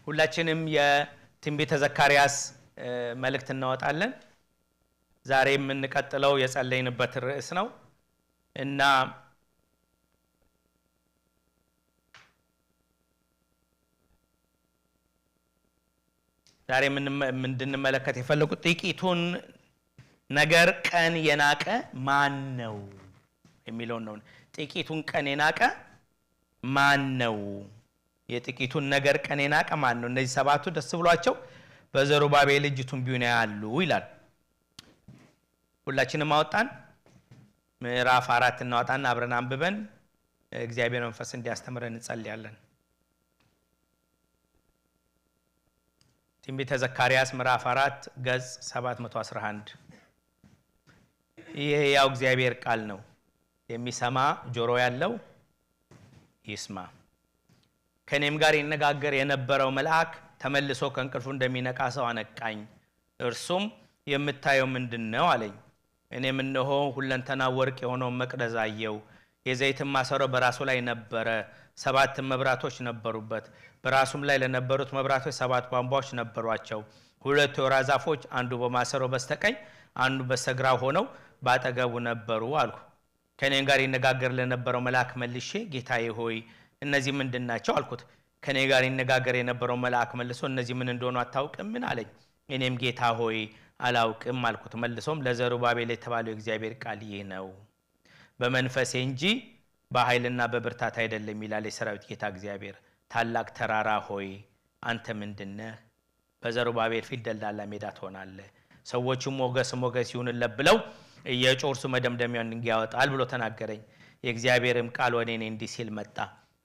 ሁላችንም የትንቢተ ዘካርያስ መልእክት እናወጣለን። ዛሬ የምንቀጥለው የጸለይንበት ርዕስ ነው እና ዛሬ እንድንመለከት የፈለኩት ጥቂቱን ነገር ቀን የናቀ ማን ነው የሚለው ነው። ጥቂቱን ቀን የናቀ ማን ነው? የጥቂቱን ነገር ቀን የናቀ ማን ነው? እነዚህ ሰባቱ ደስ ብሏቸው በዘሩባቤል እጅ ቱንቢውን ያያሉ ይላል። ሁላችንም አወጣን ምዕራፍ 4 እናወጣና አብረን አንብበን እግዚአብሔር መንፈስ እንዲያስተምረን እንጸልያለን። ትንቢተ ዘካርያስ ምዕራፍ 4 ገጽ 711 ይሄ ያው እግዚአብሔር ቃል ነው። የሚሰማ ጆሮ ያለው ይስማ። ከኔም ጋር ይነጋገር የነበረው መልአክ ተመልሶ ከእንቅልፉ እንደሚነቃ ሰው አነቃኝ። እርሱም የምታየው ምንድነው አለኝ። እኔም እነሆ ሁለንተና ወርቅ የሆነው መቅደስ አየሁ። የዘይትም ማሰሮ በራሱ ላይ ነበረ፣ 7 መብራቶች ነበሩበት። በራሱም ላይ ለነበሩት መብራቶች 7 ቧንቧዎች ነበሯቸው። 2 የወይራ ዛፎች አንዱ በማሰሮ በስተቀኝ አንዱ በስተግራ ሆነው ባጠገቡ ነበሩ አልኩ። ከኔም ጋር ይነጋገር ለነበረው መልአክ መልሼ ጌታዬ ሆይ እነዚህ ምንድናቸው አልኩት። ከኔ ጋር ይነጋገር የነበረው መልአክ መልሶ እነዚህ ምን እንደሆኑ አታውቅም ምን አለኝ። እኔም ጌታ ሆይ አላውቅም አልኩት። መልሶም ለዘሩባቤል የተባለው እግዚአብሔር ቃል ይህ ነው፣ በመንፈሴ እንጂ በኃይልና በብርታት አይደለም ይላል የሰራዊት ጌታ እግዚአብሔር። ታላቅ ተራራ ሆይ አንተ ምንድነህ? በዘሩባቤል ፊት ደልዳላ ሜዳ ትሆናለህ። ሰዎችም ሞገስ ይሁንልህ ብለው የጮርሱ መደምደሚያውን እንዲያወጣል ብሎ ተናገረኝ። የእግዚአብሔርም ቃል ወደ እኔ እንዲህ ሲል መጣ።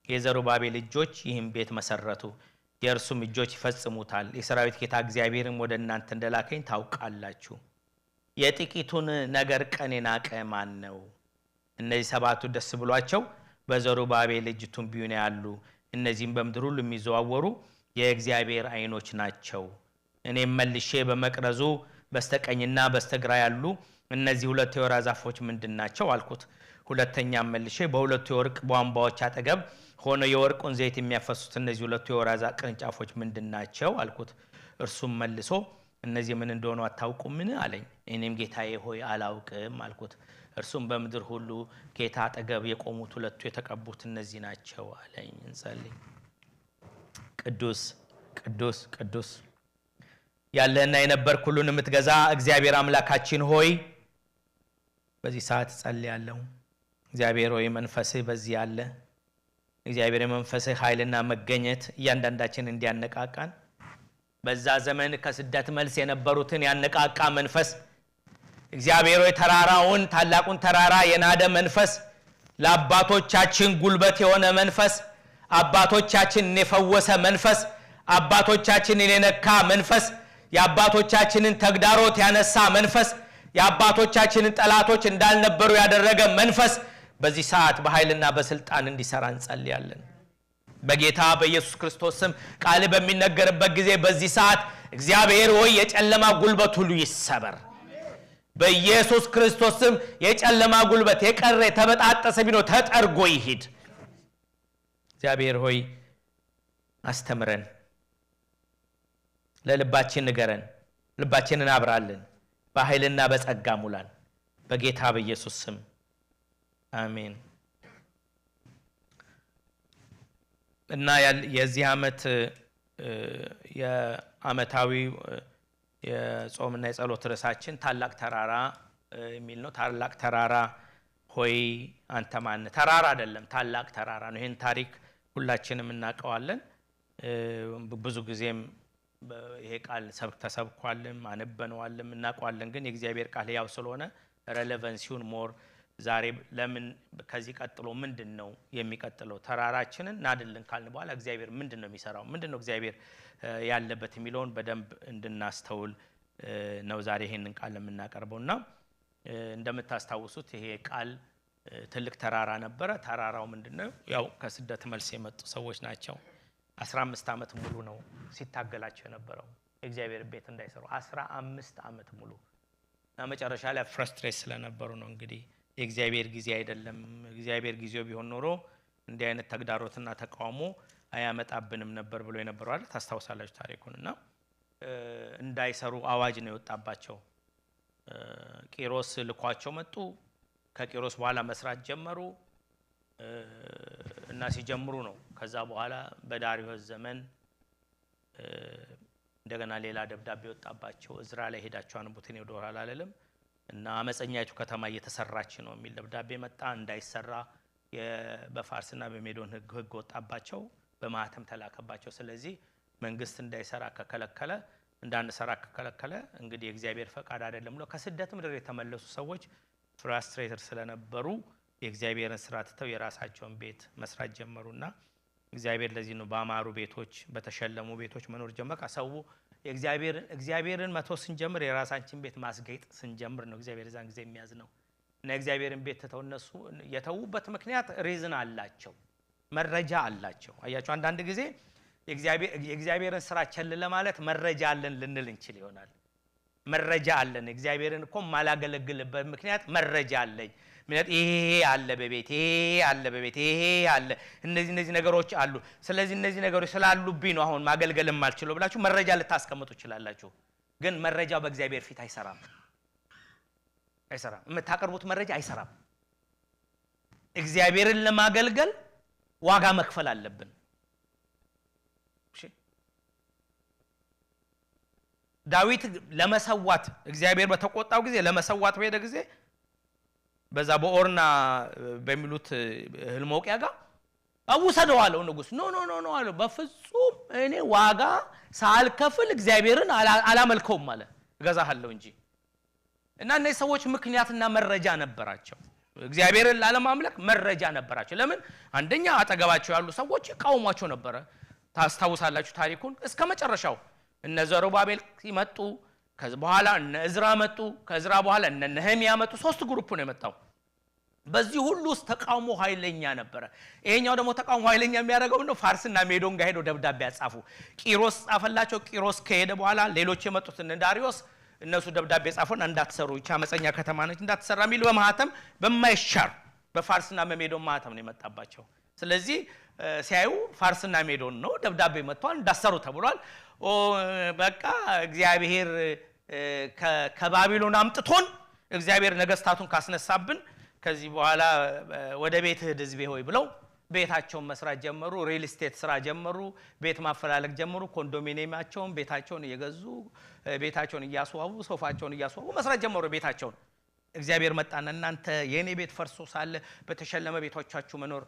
የዘሩባቤል እጆች ይህን ቤት መሰረቱ፣ የእርሱም እጆች ይፈጽሙታል። የሰራዊት ጌታ እግዚአብሔርም ወደ እናንተ እንደላከኝ ታውቃላችሁ። የጥቂቱን ነገር ቀን የናቀ ማን ነው? እነዚህ ሰባቱ ደስ ብሏቸው በዘሩባቤል እጅ ቱንቢውን ያያሉ። እነዚህም በምድር ሁሉ የሚዘዋወሩ የእግዚአብሔር አይኖች ናቸው። እኔም መልሼ በመቅረዙ በስተቀኝና በስተግራ ያሉ እነዚህ 2 የወይራ ዛፎች ምንድናቸው አልኩት። ሁለተኛም መልሼ በሁለቱ የወርቅ ቧንቧዎች አጠገብ ሆነ የወርቁን ዘይት የሚያፈሱት እነዚህ 2 የወይራ ዛፍ ቅርንጫፎች ምንድናቸው አልኩት። እርሱም መልሶ እነዚህ ምን እንደሆኑ አታውቁምን አለኝ። እኔም ጌታዬ ሆይ አላውቅም አልኩት። እርሱም በምድር ሁሉ ጌታ አጠገብ የቆሙት 2 የተቀቡት እነዚህ ናቸው አለኝ። እንጸልይ። ቅዱስ ቅዱስ ቅዱስ ያለህና የነበርክ ሁሉን የምትገዛ እግዚአብሔር አምላካችን ሆይ በዚህ ሰዓት ጸልያለሁ። እግዚአብሔር ሆይ መንፈስህ በዚህ ያለ እግዚአብሔር መንፈስህ ኃይልና መገኘት እያንዳንዳችን እንዲያነቃቃን በዛ ዘመን ከስደት መልስ የነበሩትን ያነቃቃ መንፈስ እግዚአብሔር ሆይ ተራራውን ታላቁን ተራራ የናደ መንፈስ ለአባቶቻችን ጉልበት የሆነ መንፈስ አባቶቻችንን የፈወሰ መንፈስ አባቶቻችንን የነካ መንፈስ የአባቶቻችንን ተግዳሮት ያነሳ መንፈስ የአባቶቻችንን ጠላቶች እንዳልነበሩ ያደረገ መንፈስ በዚህ ሰዓት በኃይልና በስልጣን እንዲሰራ እንጸልያለን። በጌታ በኢየሱስ ክርስቶስ ስም ቃል በሚነገርበት ጊዜ በዚህ ሰዓት እግዚአብሔር ሆይ የጨለማ ጉልበት ሁሉ ይሰበር። በኢየሱስ ክርስቶስ ስም የጨለማ ጉልበት የቀረ ተበጣጠሰ ቢኖር ተጠርጎ ይሂድ። እግዚአብሔር ሆይ አስተምረን፣ ለልባችን ንገረን፣ ልባችንን አብራልን፣ በኃይልና በጸጋ ሙላን። በጌታ በኢየሱስ ስም አሜን። እና የዚህ ዓመት የዓመታዊ የጾምና የጸሎት ርዕሳችን ታላቅ ተራራ የሚል ነው። ታላቅ ተራራ ሆይ አንተ ማን? ተራራ አይደለም ታላቅ ተራራ ነው። ይሄን ታሪክ ሁላችንም እናውቀዋለን። ብዙ ጊዜም ይሄ ቃል ተሰብኳልም አንበነዋልም እናውቀዋለን። ግን የእግዚአብሔር ቃል ያው ስለሆነ ሬሌቫንሲውን ሞር ዛሬ ለምን ከዚህ ቀጥሎ ምንድነው የሚቀጥለው ተራራችንን ናድልን ካልን በኋላ እግዚአብሔር ምንድነው የሚሰራው ምንድነው እግዚአብሔር ያለበት የሚለውን በደንብ እንድናስተውል ነው ዛሬ ይሄንን ቃል የምናቀርበውና እንደምታስታውሱት ይሄ ቃል ትልቅ ተራራ ነበረ። ተራራው ምንድነው? ያው ከስደት መልስ የመጡ ሰዎች ናቸው። 15 ዓመት ሙሉ ነው ሲታገላቸው የነበረው እግዚአብሔር ቤት እንዳይሰሩ 15 ዓመት ሙሉ እና መጨረሻ ላይ ፍራስትሬት ስለነበሩ ነው እንግዲህ የእግዚአብሔር ጊዜ አይደለም። እግዚአብሔር ጊዜው ቢሆን ኖሮ እንዲህ አይነት ተግዳሮትና ተቃውሞ አያመጣብንም ነበር ብሎ የነበረው አይደል ታስታውሳላችሁ ታሪኩንና እንዳይሰሩ አዋጅ ነው የወጣባቸው ቂሮስ ልኳቸው መጡ ከቂሮስ በኋላ መስራት ጀመሩ እና ሲጀምሩ ነው ከዛ በኋላ በዳሪዮስ ዘመን እንደገና ሌላ ደብዳቤ ወጣባቸው እዝራ ላይ ሄዳቸው አንቡትን ወደ ኋላ አለለም እና አመፀኛይቱ ከተማ እየተሰራች ነው የሚል ደብዳቤ መጣ እንዳይሰራ በፋርስና በሜዶን ህግ ወጣባቸው በማህተም ተላከባቸው ስለዚህ መንግስት እንዳይሰራ ከከለከለ እንዳንሰራ ከከለከለ እንግዲህ የእግዚአብሔር ፈቃድ አይደለም ብሎ ከስደት ምድር የተመለሱ ሰዎች ፍራስትሬትድ ስለነበሩ የእግዚአብሔርን ስራ ተተው የራሳቸውን ቤት መስራት ጀመሩና እግዚአብሔር ለዚህ ነው ባማሩ ቤቶች በተሸለሙ ቤቶች መኖር ጀመረ ሰው እግዚአብሔርን መቶ ስንጀምር የራሳችን ቤት ማስገጥ ስንጀምር ነው እግዚአብሔር ዛን ጊዜ የሚያዝነው እና እግዚአብሔርን ቤት ተተው እነሱ የተውበት ምክንያት ሪዝን አላቸው መረጃ አላቸው አያችሁ አንዳንድ ጊዜ የእግዚአብሔርን ስራ ቸል ለማለት መረጃ አለን ልንል እንችል ይሆናል መረጃ አለን እግዚአብሔርን እኮ ማላገለግልበት ምክንያት መረጃ አለኝ ምክንያት ይሄ አለ በቤት ይሄ አለ እነዚህ ነገሮች አሉ ስለዚህ እነዚህ ነገሮች ስላሉብኝ ነው አሁን ማገልገልም ማልችለው ብላችሁ መረጃ ልታስቀምጡ ይችላልላችሁ ግን መረጃው በእግዚአብሔር ፊት አይሰራም የምታቀርቡት መረጃ አይሰራም እግዚአብሔርን ለማገልገል ዋጋ መክፈል አለብን እሺ ዳዊት ለመሰዋት እግዚአብሔር በተቆጣው ጊዜ ለመሰዋት በሄደ ጊዜ በዛ በኦርና በሚሉት ህልሞቂያ ጋር አውሰደዋለው ንጉስ ኖ አለ በፍጹም እኔ ዋጋ ሳልከፍል እግዚአብሔርን አላመልከውም ማለት ገዛሃለው እንጂ እና እነዚህ ሰዎች ምክንያትና መረጃ ነበራቸው እግዚአብሔርን ላለማምለክ መረጃ ነበራቸው ለምን አንደኛ አጠገባቸው ያሉ ሰዎች ይቃወሟቸው ነበር ታስታውሳላችሁ ታሪኩን እስከ መጨረሻው እነ ዘሩባቤል ይመጡ ከዛ በኋላ እነ እዝራ መጡ ከእዝራ በኋላ እነ ነህምያ መጡ ሶስት ግሩፕ ነው የመጣው በዚህ ሁሉ ውስጥ ተቃውሞ ኃይለኛ ነበር ይሄኛው ደግሞ ተቃውሞ ኃይለኛ የሚያደርገው ነው ፋርስና ሜዶን ጋር ሄዶ ደብዳቤ ያጻፉ ቂሮስ ጻፈላቸው ቂሮስ ከሄደ በኋላ ሌሎች የመጡት እነ ዳሪዮስ እነሱ ደብዳቤ ጻፉና እንዳትሰሩ ይቻ አመፀኛ ከተማ ነች እንዳትሰራ ሚሉ በማህተም በማይሻር በፋርስና በሜዶን ማህተም ነው የመጣባቸው ስለዚህ ሲያዩ ፋርስና ሜዶን ነው ደብዳቤ መጥቷል እንዳትሰሩ ተብሏል በቃ እግዚአብሔር ከባቢሎን አምጥቶን እግዚአብሔር ነገስታቱን ካስነሳብን ከዚህ በኋላ ወደ ቤት ህዝቤ ሆይ ብለው ቤታቸውን መስራት ጀመሩ ሪል ስቴት ስራ ጀመሩ ቤት ማፈላለግ ጀመሩ ኮንዶሚኒየማቸውን ቤታቸውን እየገዙ ቤታቸውን እያስዋቡ ሶፋቸውን እያስዋቡ መስራት ጀመሩ ቤታቸውን እግዚአብሔር መጣና እናንተ የኔ ቤት ፈርሶ ሳለ በተሸለመ ቤቶቻችሁ መኖር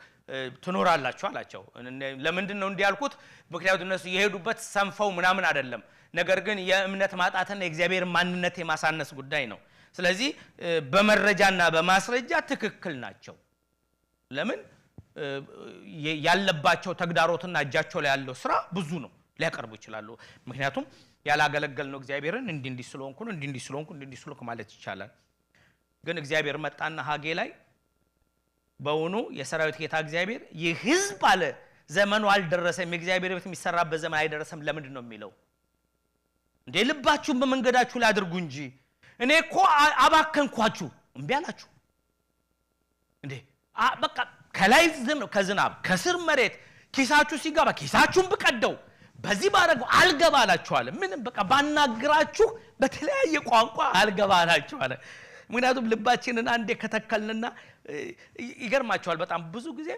ትኖራላችሁ አላቸው ለምንድን ነው እንዲያልኩት ምክንያቱም እነሱ የሄዱበት ሰንፈው ምናምን አይደለም ነገር ግን የእምነት ማጣትና የእግዚአብሔር ማንነት የማሳነስ ጉዳይ ነው ስለዚህ በመረጃና በማስረጃ ትክክል ናቸው ለምን ያለባቸው ተግዳሮትና እጃቸው ላይ ያለው ስራ ብዙ ነው ሊያቀርቡ ይችላሉ ምክንያቱም ያላገለገልነው እግዚአብሔርን እንዲህ ስለሆንኩ ማለት ይቻላል ግን እግዚአብሔር መጣና ሀጌ ላይ በእውኑ የሰራዊት ጌታ እግዚአብሔር የህዝብ አለ ዘመኑ አልደረሰም የእግዚአብሔር ቤት የሚሰራበት ዘመን አይደረሰም ለምንድን ነው የሚለው እንዴ ልባችሁን በመንገዳችሁ ላይ አድርጉ እንጂ እኔ እኮ አባከንኳችሁ እምቢ አላችሁ እንዴ በቃ ከላይ ከዝናብ ከስር መሬት ኪሳችሁ ሲገባ ኪሳችሁን ብቀደው በዚህ ባረጋው አልገባ አላችኋል ምንም በቃ ባናግራችሁ በተለያየ ቋንቋ አልገባ አላችኋል ምክንያቱም ልባችንን አንዴ ከተከልንና ይገርማችኋል በጣም ብዙ ጊዜ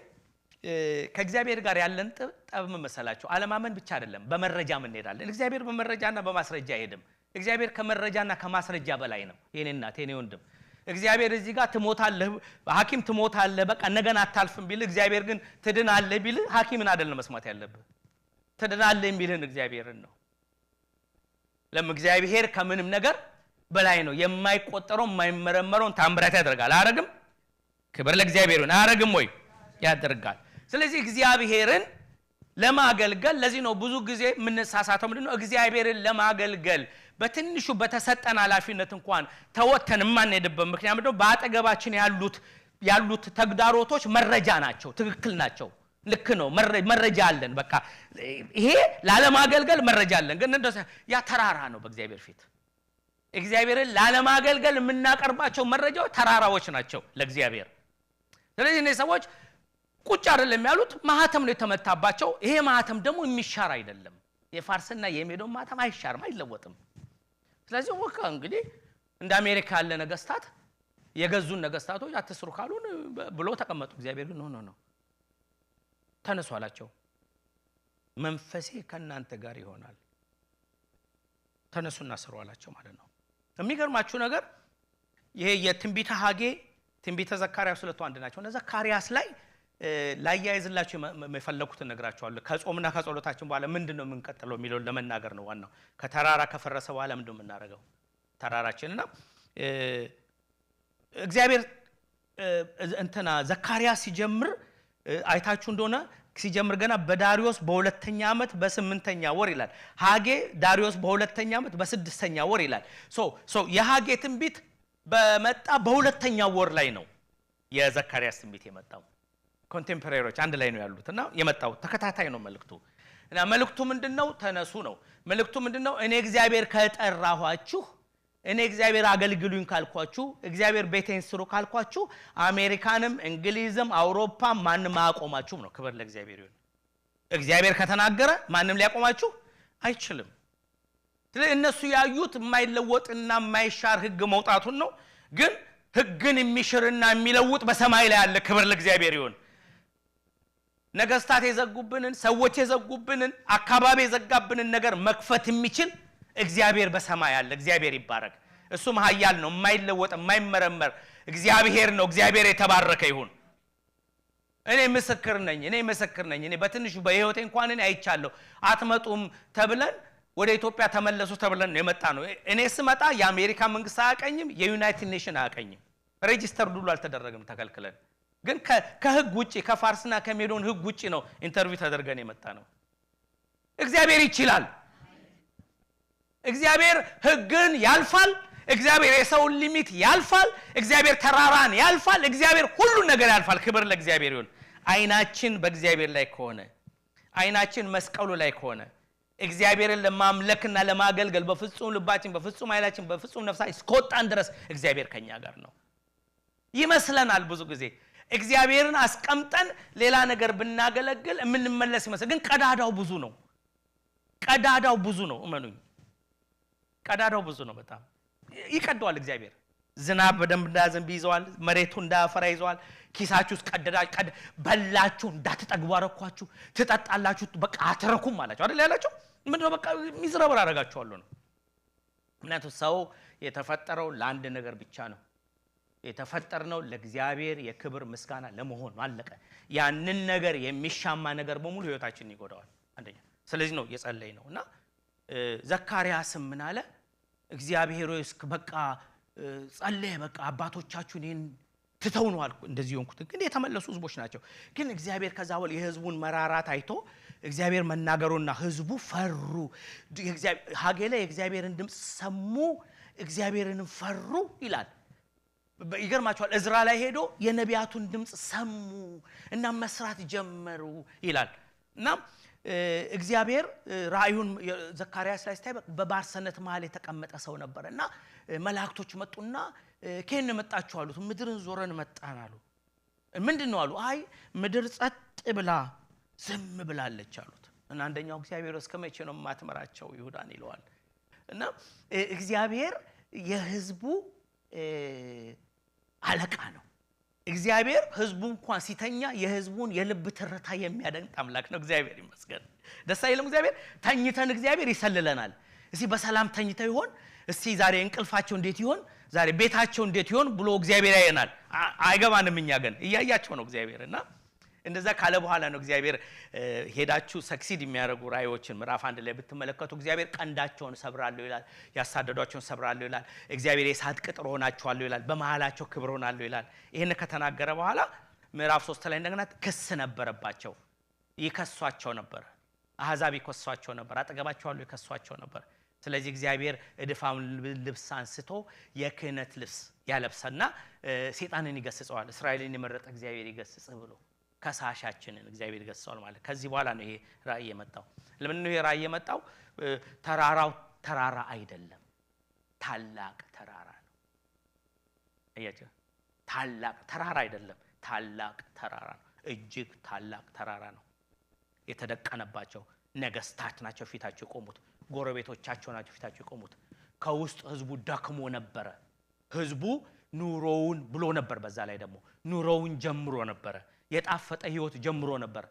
ከእግዚአብሔር ጋር ያለን ጠብ መሰላችሁ አለማመን ብቻ አይደለም በመረጃም እንሄዳለን እግዚአብሔር በመረጃና በማስረጃ አይሄድም እግዚአብሔር ከመረጃና ከማስረጃ በላይ ነው የኔ እናት የኔ ወንድም እግዚአብሔር እዚህ ጋር ትሞታለህ ሐኪም ትሞታለህ በቃ ነገን አታልፍም ቢል እግዚአብሔር ግን ትድናለህ ቢል ሐኪምን አይደለም መስማት ያለብህ ትድናለህ የሚልን እግዚአብሔርን ነው ለምግዚአብሔር ከምንም ነገር በላይ ነው የማይቆጠረው የማይመረመረውን ታምራት ያደርጋል አረግም ክብር ለእግዚአብሔር ነው አረግም ወይ ያደርጋል ስለዚህ እግዚአብሔርን ለማገልገል ለዚህ ነው ብዙ ጊዜ ምንሳሳተው ምንድነው እግዚአብሔርን ለማገልገል በትንሹ በተሰጠን ኃላፊነት እንኳን ተወተን ማንሄድበት ምክንያት ነው በአጠገባችን ያሉት ተግዳሮቶች መረጃ ናቸው ትክክል ናቸው ልክ ነው መረጃ አለን በቃ ይሄ ላለማገልገል መረጃ አለን ግን እንደዛ ያ ተራራ ነው በእግዚአብሔር ፊት እግዚአብሔርን ላለማገልገል የምናቀርባቸው መረጃዎች ተራራዎች ናቸው ለእግዚአብሔር ስለዚህ እነዚህ ሰዎች ቁጭ አይደለም ያሉት ማህተም ነው የተመታባቸው ይሄ ማህተም ደግሞ የሚሻር አይደለም የፋርስና የሜዶን ማህተም አይሻርም አይለወጥም ስለዚህ ወካ እንግዲህ እንደ አሜሪካ ያለ ነገስታት የገዙን ነገስታቶች አትስሩ ካሉን ብሎ ተቀመጡ እግዚአብሔር ግን ነው ተነሱ አላቸው መንፈሴ ከናንተ ጋር ይሆናል ተነሱና ስሩ አላቸው ማለት ነው የሚገርማችሁ ነገር ይሄ የትንቢተ ሐጌ ትንቢተ ዘካርያስ ሁለቱ አንድ ናቸው እና ዘካርያስ ላይ ላያይዝላችሁ የፈለኩት ነግራችኋለሁ ከጾምና ከጸሎታችን በኋላ ምንድነው የምንቀጥለው የሚለው ለመናገር ነው ዋናው ከተራራ ከፈረሰ በኋላ ምንድነው የምናደርገው ተራራችንና እግዚአብሔር እንትና ዘካርያስ ሲጀምር አይታችሁ እንደሆነ ሲጀምር ገና በዳሪዮስ በሁለተኛ ዓመት በ8ኛ ወር ይላል ሐጌ ዳሪዮስ በሁለተኛ ዓመት በ6ኛ ወር ይላል ሶ የሐጌ ትንቢት በመጣ በሁለተኛ ወር ላይ ነው የዘካርያስ ትንቢት የመጣው ኮንቴምፖራሪዎች አንድ ላይ ነው ያሉትና የመጣው ተከታታይ ነው መልእክቱ እና መልእክቱ ምንድነው ተነሱ ነው መልእክቱ ምንድነው እኔ እግዚአብሔር ከጠራኋችሁ እኔ እግዚአብሔር አገልግሉኝ ካልኳችሁ እግዚአብሔር ቤቴን ስሩ ካልኳችሁ አሜሪካንም እንግሊዝም አውሮፓም ማንም አያቆማችሁም ነው ክብር ለእግዚአብሔር ይሁን እግዚአብሔር ከተናገረ ማንም ሊያቆማችሁ አይችልም ስለዚህ እነሱ ያዩት የማይለወጥና የማይሻር ህግ መውጣቱን ነው ግን ህግን የሚሽርና የሚለውጥ በሰማይ ላይ ያለ ክብር ለእግዚአብሔር ይሁን ነገስታት የዘጉብንን ሰዎች የዘጉብንን አካባቢ የዘጋብንን ነገር መክፈት የሚችል እግዚአብሔር በሰማይ ያለ እግዚአብሔር ይባረክ እሱም ኃያል ነው የማይለወጥ የማይመረመር እግዚአብሔር ነው እግዚአብሔር የተባረከ ይሁን እኔ ምስክር ነኝ እኔ በትንሹ በህይወቴ እንኳን እኔ አይቻለሁ አትመጡም ተብለን ወደ ኢትዮጵያ ተመለሱ ተብለን ነው የመጣ ነው እኔ ስመጣ የአሜሪካ መንግስት አያቀኝም የዩናይትድ ኔሽን አያቀኝም ሬጂስተር ሁሉ አልተደረገም ተከልክለን ግን ከህግ ውጪ ከፋርስና ከሜዶን ህግ ውጪ ነው ኢንተርቪው ተደርገን የመጣ ነው እግዚአብሔር ይችላል እግዚአብሔር ህግን ያልፋል እግዚአብሔር የሰውን ሊሚት ያልፋል እግዚአብሔር ተራራን ያልፋል እግዚአብሔር ሁሉ ነገር ያልፋል ክብር ለእግዚአብሔር ይሁን አይናችን በእግዚአብሔር ላይ ከሆነ አይናችን መስቀሉ ላይ ከሆነ እግዚአብሔርን ለማምለክና ለማገልገል በፍጹም ልባችን በፍጹም ኃይላችን በፍጹም ነፍሳችን እስከወጣን ድረስ እግዚአብሔር ከኛ ጋር ነው ይመስለናል ብዙ ጊዜ እግዚአብሔርን አስቀምጠን ሌላ ነገር ብናገለግል የምንመለስ ይመስል ግን ቀዳዳው ብዙ ነው እመኑኝ ቀዳዳው ብዙ ነው በጣም ይቀደዋል እግዚአብሔር ዝናብ በደንብ እንዳዘንብ ይዘዋል መሬቱ እንዳፈራ ይዘዋል ኪሳችሁ ቀደዳችሁ በላችሁ እንዳትጠግቡ አረኳችሁ ትጠጣላችሁ በቃ አትረኩም አላችሁ አይደል ያላችሁ ምንድነው በቃ ሚዝረበር አረጋችኋለሁ ነው ምክንያቱም ሰው የተፈጠረው ለአንድ ነገር ብቻ ነው የተፈጠርነው ለእግዚአብሔር የክብር ምስጋና ለመሆን አለቀ ያንን ነገር የሚሻማ ነገር በሙሉ ህይወታችንን ይጎዳዋል አንደኛ ስለዚህ ነው የጸለይ ነውና ዘካርያስ ምን አለ እግዚአብሔር ሆይ በቃ ጸለየ በቃ አባቶቻችሁ እኔን ትተው ነው አልኩ እንደዚህ ሆንኩት ግን የተመለሱ ህዝቦች ናቸው ግን እግዚአብሔር ከዛው የህዝቡን መራራት አይቶ እግዚአብሔር መናገሩና ህዝቡ ፈሩ ሐጌ ላይ የእግዚአብሔርን ድምጽ ሰሙ እግዚአብሔርን ፈሩ ይላል ይገርማችኋል እዝራ ላይ ሄዶ የነቢያቱን ድምጽ ሰሙ እና መስራት ጀመሩ ይላል እና እግዚአብሔር ራእዩን ዘካርያስ ላይ ስታይ በባርሰነት መሃል የተቀመጠ ሰው ነበርና መላእክቶች መጡና ከነ መጣችሁ አሉት ምድርን ዞረን መጣን አሉ ምንድነው አሉ አይ ምድር ጸጥ ብላ ዝም ብላለች አሉት እና አንደኛው እግዚአብሔር እስከመቼ ነው ማትመራቸው ይሁዳን ይለዋል እና እግዚአብሔር የህዝቡ አለቃ ነው እግዚአብሔር ህዝቡ እንኳን ሲተኛ የህዝቡን የልብ ትርታ የሚያደንቅ አምላክ ነው እግዚአብሔር ይመስገን ደስ አይልም እግዚአብሔር ተኝተን እግዚአብሔር ይሰልለናል እስቲ በሰላም ተኝተው ይሆን እስቲ ዛሬ እንቅልፋቸው እንዴት ይሆን ዛሬ ቤታቸው እንዴት ይሆን ብሎ እግዚአብሔር ያየናል አይገባንም እኛ ግን እያያቸው ነው እግዚአብሔርና እንደዛ ካለ በኋላ ነው እግዚአብሔር ሄዳችሁ ሰክሲድ የሚያደርጉ ራእዮችን ምዕራፍ 1 ላይ ብትመለከቱ እግዚአብሔር ቀንዳቸውን ሰብራለሁ ይላል ያሳደዷቸውን ሰብራለሁ ይላል እግዚአብሔር የሳት ቅጥር ሆናቸዋለሁ ይላል በመሃላቸው ክብር ሆናለሁ ይላል ይሄን ከተናገረ በኋላ ምዕራፍ 3 ላይ እንደገና ክስ ነበረባቸው ይከሷቸው ነበር አህዛብ ይከሷቸው ነበር አጠገባቸው ይከሷቸው ነበር ስለዚህ እግዚአብሔር እድፋም ልብስ አንስቶ የክህነት ልብስ ያለብሰና ሰይጣንን ይገስጸዋል እስራኤልን የመረጠ እግዚአብሔር ይገስጽ ብሎ ከሳሻችንን እግዚአብሔር ይገስጸዋል ማለት ከዚህ በኋላ ነው ይሄ ራእይ የመጣው ለምን ነው ይሄ ራእይ የመጣው ተራራው ተራራ አይደለም ታላቅ ተራራ ነው አያችሁ ታላቅ ተራራ አይደለም ታላቅ ተራራ ነው እጅግ ታላቅ ተራራ ነው የተደቀነባቸው። ነገስታት ናቸው ፊታቸው የቆሙት፣ ጎረቤቶቻቸው ናቸው ፊታቸው የቆሙት። ከውስጥ ህዝቡ ደክሞ ነበረ። ህዝቡ ኑሮውን ብሎ ነበር። በዛ ላይ ደግሞ ኑሮውን ጀምሮ ነበር። የጣፈጠ ህይወት ጀምሮ ነበር።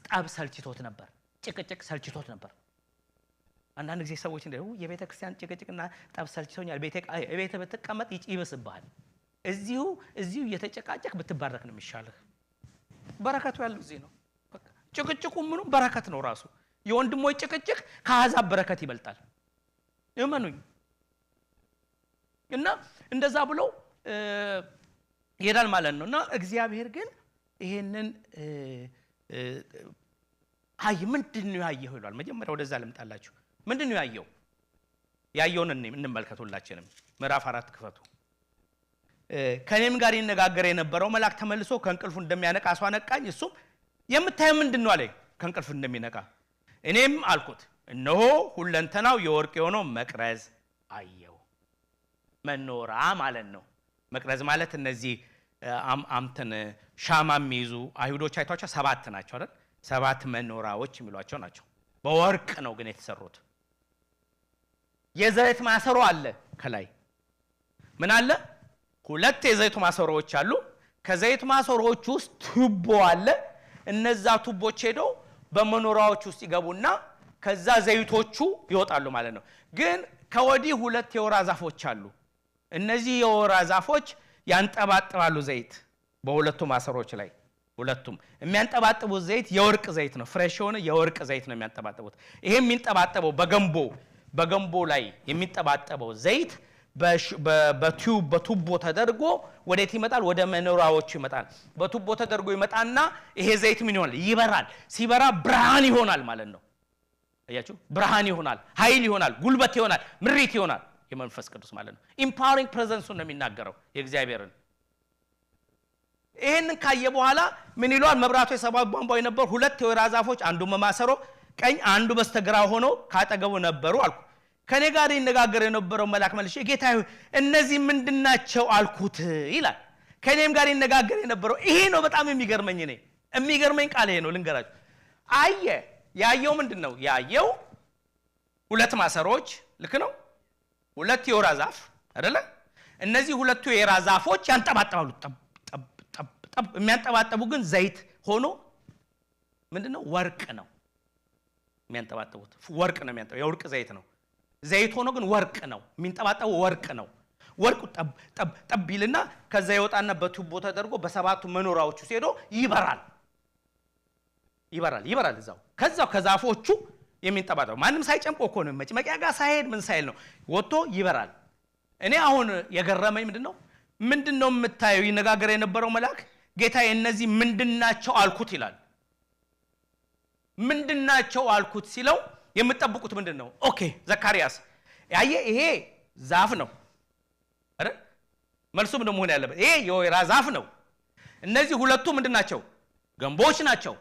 ጠብ ሰልችቶት ነበር። ጭቅጭቅ ሰልችቶት ነበር። አንዳንድ ጊዜ ሰዎች እንደው የቤተ ክርስቲያን ጭቅጭቅና ጠብ ሰልችቶኛል፣ ቤተ በተቀመጥ ይበስብሃል። እዚሁ እየተጨቃጨቅ ብትባረክ ነው የሚሻልህ። በረከቱ ያለው እዚህ ነው። በቃ ጭቅጭቁ ምኑ በረከት ነው ራሱ። የወንድሞች ጭቅጭቅ ከአሕዛብ በረከት ይበልጣል፣ እመኑኝ። እና እንደዛ ብሎ ይሄዳል ማለት ነው። እና እግዚአብሔር ግን ይሄንን ምንድነው ያየው ይላል። መጀመሪያ ወደዛ ልምጣላችሁ። ምንድነው ያየው? ያየውን እንመልከት ሁላችንም። ምዕራፍ 4 ክፈቱ። ከኔም ጋር ይነጋገር የነበረው መልአክ ተመልሶ ከእንቅልፉ እንደሚያነቃ ሰው አነቃኝ። እሱም የምታየው ምንድነው አለኝ። ከእንቅልፉ እንደሚነቃ እኔም አልኩት እነሆ ሁለንተናው የወርቅ የሆነው መቅረዝ አየው። መኖራ ማለት ነው። መቅረዝ ማለት እነዚህ አምተን ሻማ የሚይዙ አይሁዶች አይቷቸው 7 ናቸው አይደል? 7 መኖራዎች የሚሏቸው ናቸው። በወርቅ ነው ግን የተሰሩት። የዘይት ማሰሮ አለ ከላይ። ምን አለ? 2 የዘይት ማሰሮዎች አሉ። ከዘይት ማሰሮዎች ውስጥ ቱቦ አለ። እነዛ ቱቦች ሄደው በመኖራዎች ውስጥ ይገቡና ከዛ ዘይቶቹ ይወጣሉ ማለት ነው። ግን ከወዲህ 2 የወይራ ዛፎች አሉ። እነዚህ የወይራ ዛፎች ያንጠባጥባሉ ዘይት በሁለቱ ማሰሮች ላይ። ሁለቱም የሚያንጠባጥቡት ዘይት የወርቅ ዘይት ነው። ፍሬሽ የሆነ የወርቅ ዘይት ነው የሚያንጠባጥቡት። ይሄ የሚንጠባጠበው በገንቦ ላይ የሚንጠባጠበው ዘይት በቱቦ ተደርጎ ወዴት ይመጣል? ወደ መኖራዎቹ ይመጣል። በቱቦ ተደርጎ ይመጣና ይሄ ዘይት ምን ይሆናል? ይበራል። ሲበራ ብርሃን ይሆናል ማለት ነው። አያችሁ? ብርሃን ይሆናል፣ ኃይል ይሆናል፣ ጉልበት ይሆናል፣ ምሪት ይሆናል። የመንፈስ ቅዱስ ማለት ነው። ኢምፓወሪንግ ፕሬዘንሱን ነው የሚናገረው የእግዚአብሔርን። ይሄንን ካየ በኋላ ምን ይሏል? መብራቱ የሰባት ቧንቧ የነበሩ 2 የወይራ ዛፎች አንዱ በማሰሮ ቀኝ አንዱ በስተግራ ሆኖ ካጠገቡ ነበሩ አልኩ። ከኔ ጋር ይነጋገር የነበረው መልአክ መልሼ ጌታ ሆይ እነዚህ ምንድናቸው አልኩት ይላል። ከኔም ጋር ይነጋገር የነበረው ይሄ ነው። በጣም የሚገርመኝ ቃል ይሄ ነው። ልንገራችሁ። ያየው ምንድነው? ያየው 2 ማሰሮች፣ ልክ ነው። 2 የወይራ ዛፍ አይደለ? እነዚህ 2 የወይራ ዛፎች ያንጠባጥባሉ። ጠብ የሚያንጠባጥቡ ግን ዘይት ሆኖ ምንድነው? ወርቅ ነው የሚያንጠባጥቡት። ወርቅ ነው የሚያንጠባጥቡት። የወርቅ ዘይት ነው። ዘይት ሆኖ ግን ወርቅ ነው የሚንጠባጠበው። ወርቅ ነው። ወርቁ ጠብ ይልና ከዛ ይወጣና በቱቦ ተደርጎ በ7ቱ መኖራዎቹ ሲሄዶ ይበራል። እዛው ከዛፎቹ የሚንጠባጠበው ማንም ሳይጨምቆ እኮ ነው። መጭመቂያ ጋር ሳይሄድ ምን ሳይል ነው ወጥቶ ይበራል። እኔ አሁን የገረመኝ ምንድነው የምታየው? ይነጋገር የነበረው መልአክ ጌታዬ እነዚህ ምንድናቸው አልኩት ይላል። ምንድናቸው አልኩት ሲለው የምትጠብቁት ምንድነው? ኦኬ ዘካርያስ ያየ ይሄ ዛፍ ነው አይደል? መልሱም ደግሞ ሆነ ያለበት ይሄ የወይራ ዛፍ ነው። እነዚህ 2ቱ ምንድናቸው? ገንቦች ናቸው።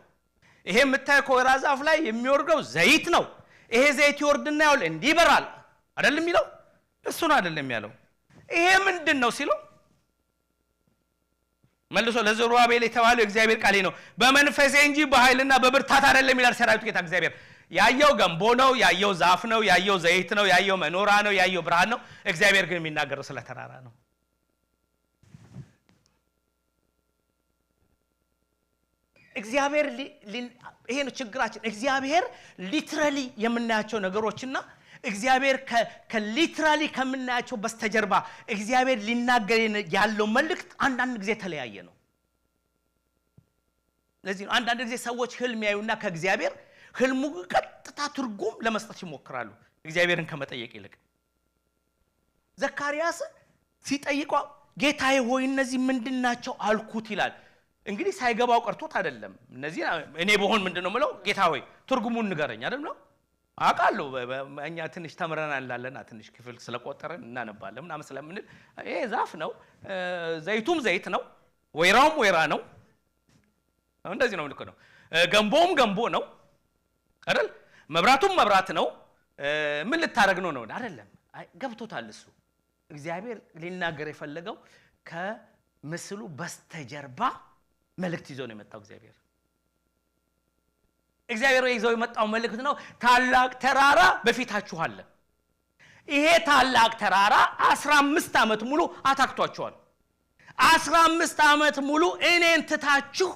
ይሄ የምታየው ከወይራ ዛፍ ላይ የሚወርደው ዘይት ነው። ይሄ ዘይት ይወርድና ያውል እንዲበራል አይደለም የሚለው? እሱን አይደለም ያለው። ይሄ ምንድነው ሲለው መልሶ ለዘሩባቤል የተባለው እግዚአብሔር ቃል ነው፣ በመንፈሴ እንጂ በኃይልና በብርታት አይደለም ይላል ሰራዊቱ ጌታ እግዚአብሔር። ያየው ገንቦ ነው፣ ያየው ዛፍ ነው፣ ያየው ዘይት ነው፣ ያየው መኖራ ነው፣ ያየው ብርሃን ነው። እግዚአብሔር ግን የሚናገረው ስለ ተራራ ነው። እግዚአብሔር ይሄ ነው ችግራችን። እግዚአብሔር ሊትራሊ የምናያቸው ነገሮችና እግዚአብሔር ከሊትራሊ ከምናያቸው በስተጀርባ እግዚአብሔር ሊናገር ያለው መልእክት አንዳንድ ጊዜ ተለያየ ነው። ለዚህ ነው አንዳንድ ጊዜ ሰዎች ህልም ያዩና ከእግዚአብሔር ህልሙ ቀጥታ ትርጉም ለመስጠት ይሞክራሉ እግዚአብሔርን ከመጠየቅ ይልቅ። ዘካርያስ ሲጠይቀው ጌታዬ ሆይ እነዚህ ምንድናቸው አልኩት ይላል። እንግዲህ ሳይገባው ቀርቶት አይደለም። እነዚህ እኔ በሆን ምንድነው ማለት ጌታ ሆይ ትርጉሙን ንገረኝ አይደል ነው። አቃለው እኛ ትንሽ ተምረናል ላለና ትንሽ ክፍል ስለቆጠረን እናነባለን ምናምን ስለምንል ይሄ ዛፍ ነው፣ ዘይቱም ዘይት ነው፣ ወይራውም ወይራ ነው። እንደዚህ ነው ልክ ነው። ገንቦም ገንቦ ነው አይደል? መብራቱም መብራት ነው። ምን ልታረግ ነው አይደለም። ገብቶታል እሱ። እግዚአብሔር ሊናገር የፈለገው ከምስሉ በስተጀርባ መልእክት ይዞ ነው የመጣው እግዚአብሔር ይዞ የመጣው መልእክት ነው ታላቅ ተራራ በፊታችሁ አለ ይሄ ታላቅ ተራራ 15 ዓመት ሙሉ አታክቷቸዋል 15 ዓመት ሙሉ እኔን ትታችሁ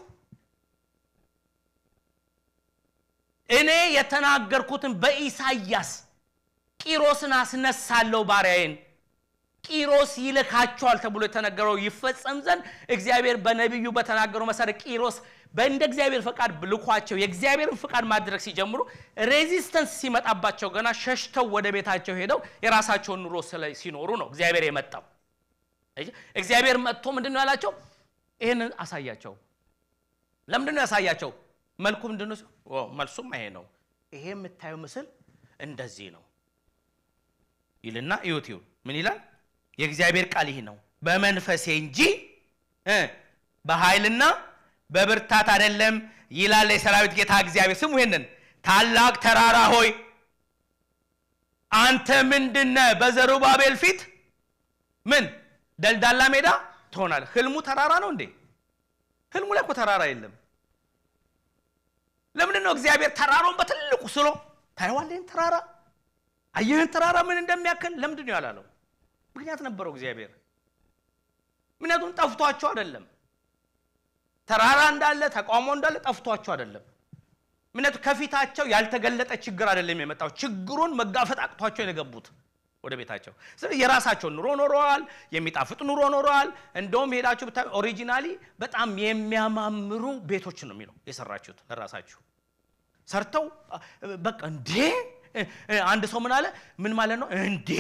እኔ የተናገርኩትን በኢሳይያስ ቂሮስን አስነሳለሁ ባሪያዬን ቂሮስ ይልካቸዋል ተብሎ የተነገረው ይፈጸም ዘንድ እግዚአብሔር በነብዩ በተናገረው መሰረት ቂሮስ በእንደ እግዚአብሔር ፈቃድ ብልኳቸው የእግዚአብሔርን ፈቃድ ማድረግ ሲጀምሩ ሬዚስተንስ ሲመጣባቸው ገና ሸሽተው ወደ ቤታቸው ሄደው የራሳቸውን ኑሮ ሲኖሩ ነው እግዚአብሔር የመጣው እግዚአብሔር መጥቶ ምንድነው ያላቸው ይሄን አሳያቸው ለምንድነው ያሳያቸው መልኩ ምንድነው መልሱም ይሄ ነው ይሄ የምታዩ ምስል እንደዚህ ነው ይልና ኢዮቲው ምን ይላል የእግዚአብሔር ቃል ይሄ ነው በመንፈሴ እንጂ በኃይልና በብርታት አይደለም ይላል የሰራዊት ጌታ እግዚአብሔር ስሙ ይሄንን ታላቅ ተራራ ሆይ አንተ ምንድነው በዘሩባቤል ፊት ምን ደልዳላ ሜዳ ትሆናለህ ህልሙ ተራራ ነው እንዴ ህልሙ ላይ እኮ ተራራ የለም ለምን ነው እግዚአብሔር ተራራውን በትልቁ ስሎ ታይዋለህን ተራራ አየህን ተራራ ምን እንደሚያከል ለምንድን ነው ያላለው ምክንያት ነበረው እግዚአብሔር ምክንያቱም ጠፍቷቸው አይደለም ተራራ እንዳለ ተቋሞ እንዳለ ጠፍቷቸው አይደለም ምክንያቱም ከፊታቸው ያልተገለጠ ችግር አይደለም የመጣው ችግሩን መጋፈጥ አቅቷቸው የገቡት ወደ ቤታቸው ስለዚህ የራሳቸው ኑሮ ኖረዋል የሚጣፍጥ ኑሮ ኖረዋል እንደውም ሄዳችሁ ብታይ ኦሪጂናሊ በጣም የሚያማምሩ ቤቶች ነው የሚለው የሰራችሁት ለራሳችሁ ሰርተው በቃ እንዴ አንድ ሰው ምን አለ ምን ማለት ነው እንዴ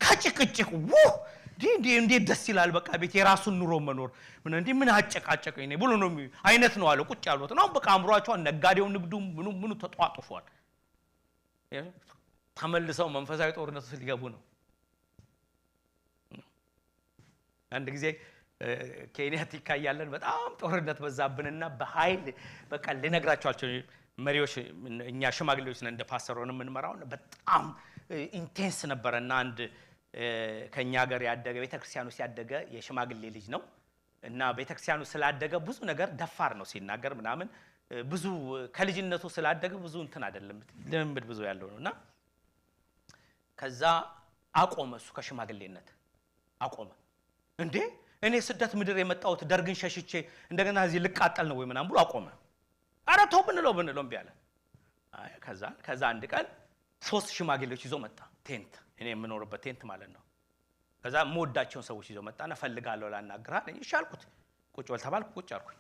ከጭቅጭቅ እንዴ ደስ ይላል በቃ ቤት የራሱን ኑሮ መኖር ምን አጨቃጨቀኝ ነው ብሎ ነው አይነት ነው አለ ቁጭ ያሉት ነው በቃ አምሯቸው ነጋዴው ንግዱ ምኑ ተጧጥፏል ተመልሰው መንፈሳዊ ጦርነት ውስጥ ሊገቡ ነው አንድ ጊዜ ኬንያ ትካያለን በጣም ጦርነት በዛብንና በኃይል በቃ ልነግራቸዋቸው መሪዎች እኛ ሽማግሌዎች ነን እንደ ፓስተር ሆነን ምንመራው በጣም ኢንቴንስ ነበርና አንድ ከኛ ሀገር ያደገ ቤተክርስቲያኑ ሲያደገ የሽማግሌ ልጅ ነው እና ቤተክርስቲያኑ ስላደገ ብዙ ነገር ደፋር ነው ሲናገር ምናምን ብዙ ከልጅነቱ ስላደገ ብዙ እንትን አይደለም ልምምድ ብዙ ያለው ነውና ከዛ አቆመ እሱ ከሽማግሌነት አቆመ እንዴ እኔ ስደት ምድር የመጣሁት ደርግን ሸሽቼ እንደገና እዚህ ልቃጠል ነው ወይ ምናምን ብሎ አቆመ አረ ተው ብንለው እምቢ አለ አይ ከዛ አንድ ቀን 3 ሽማግሌዎች ይዞ መጣ ቴንት እኔ የምኖርበት ቴንት ማለት ነው ከዛ ሞዳቸውን ሰዎች ይዞ መጣና ፈልጋለሁ ላናግርህ እሺ አልኩት ቁጭ በል ተባልኩ ቁጭ አልኩኝ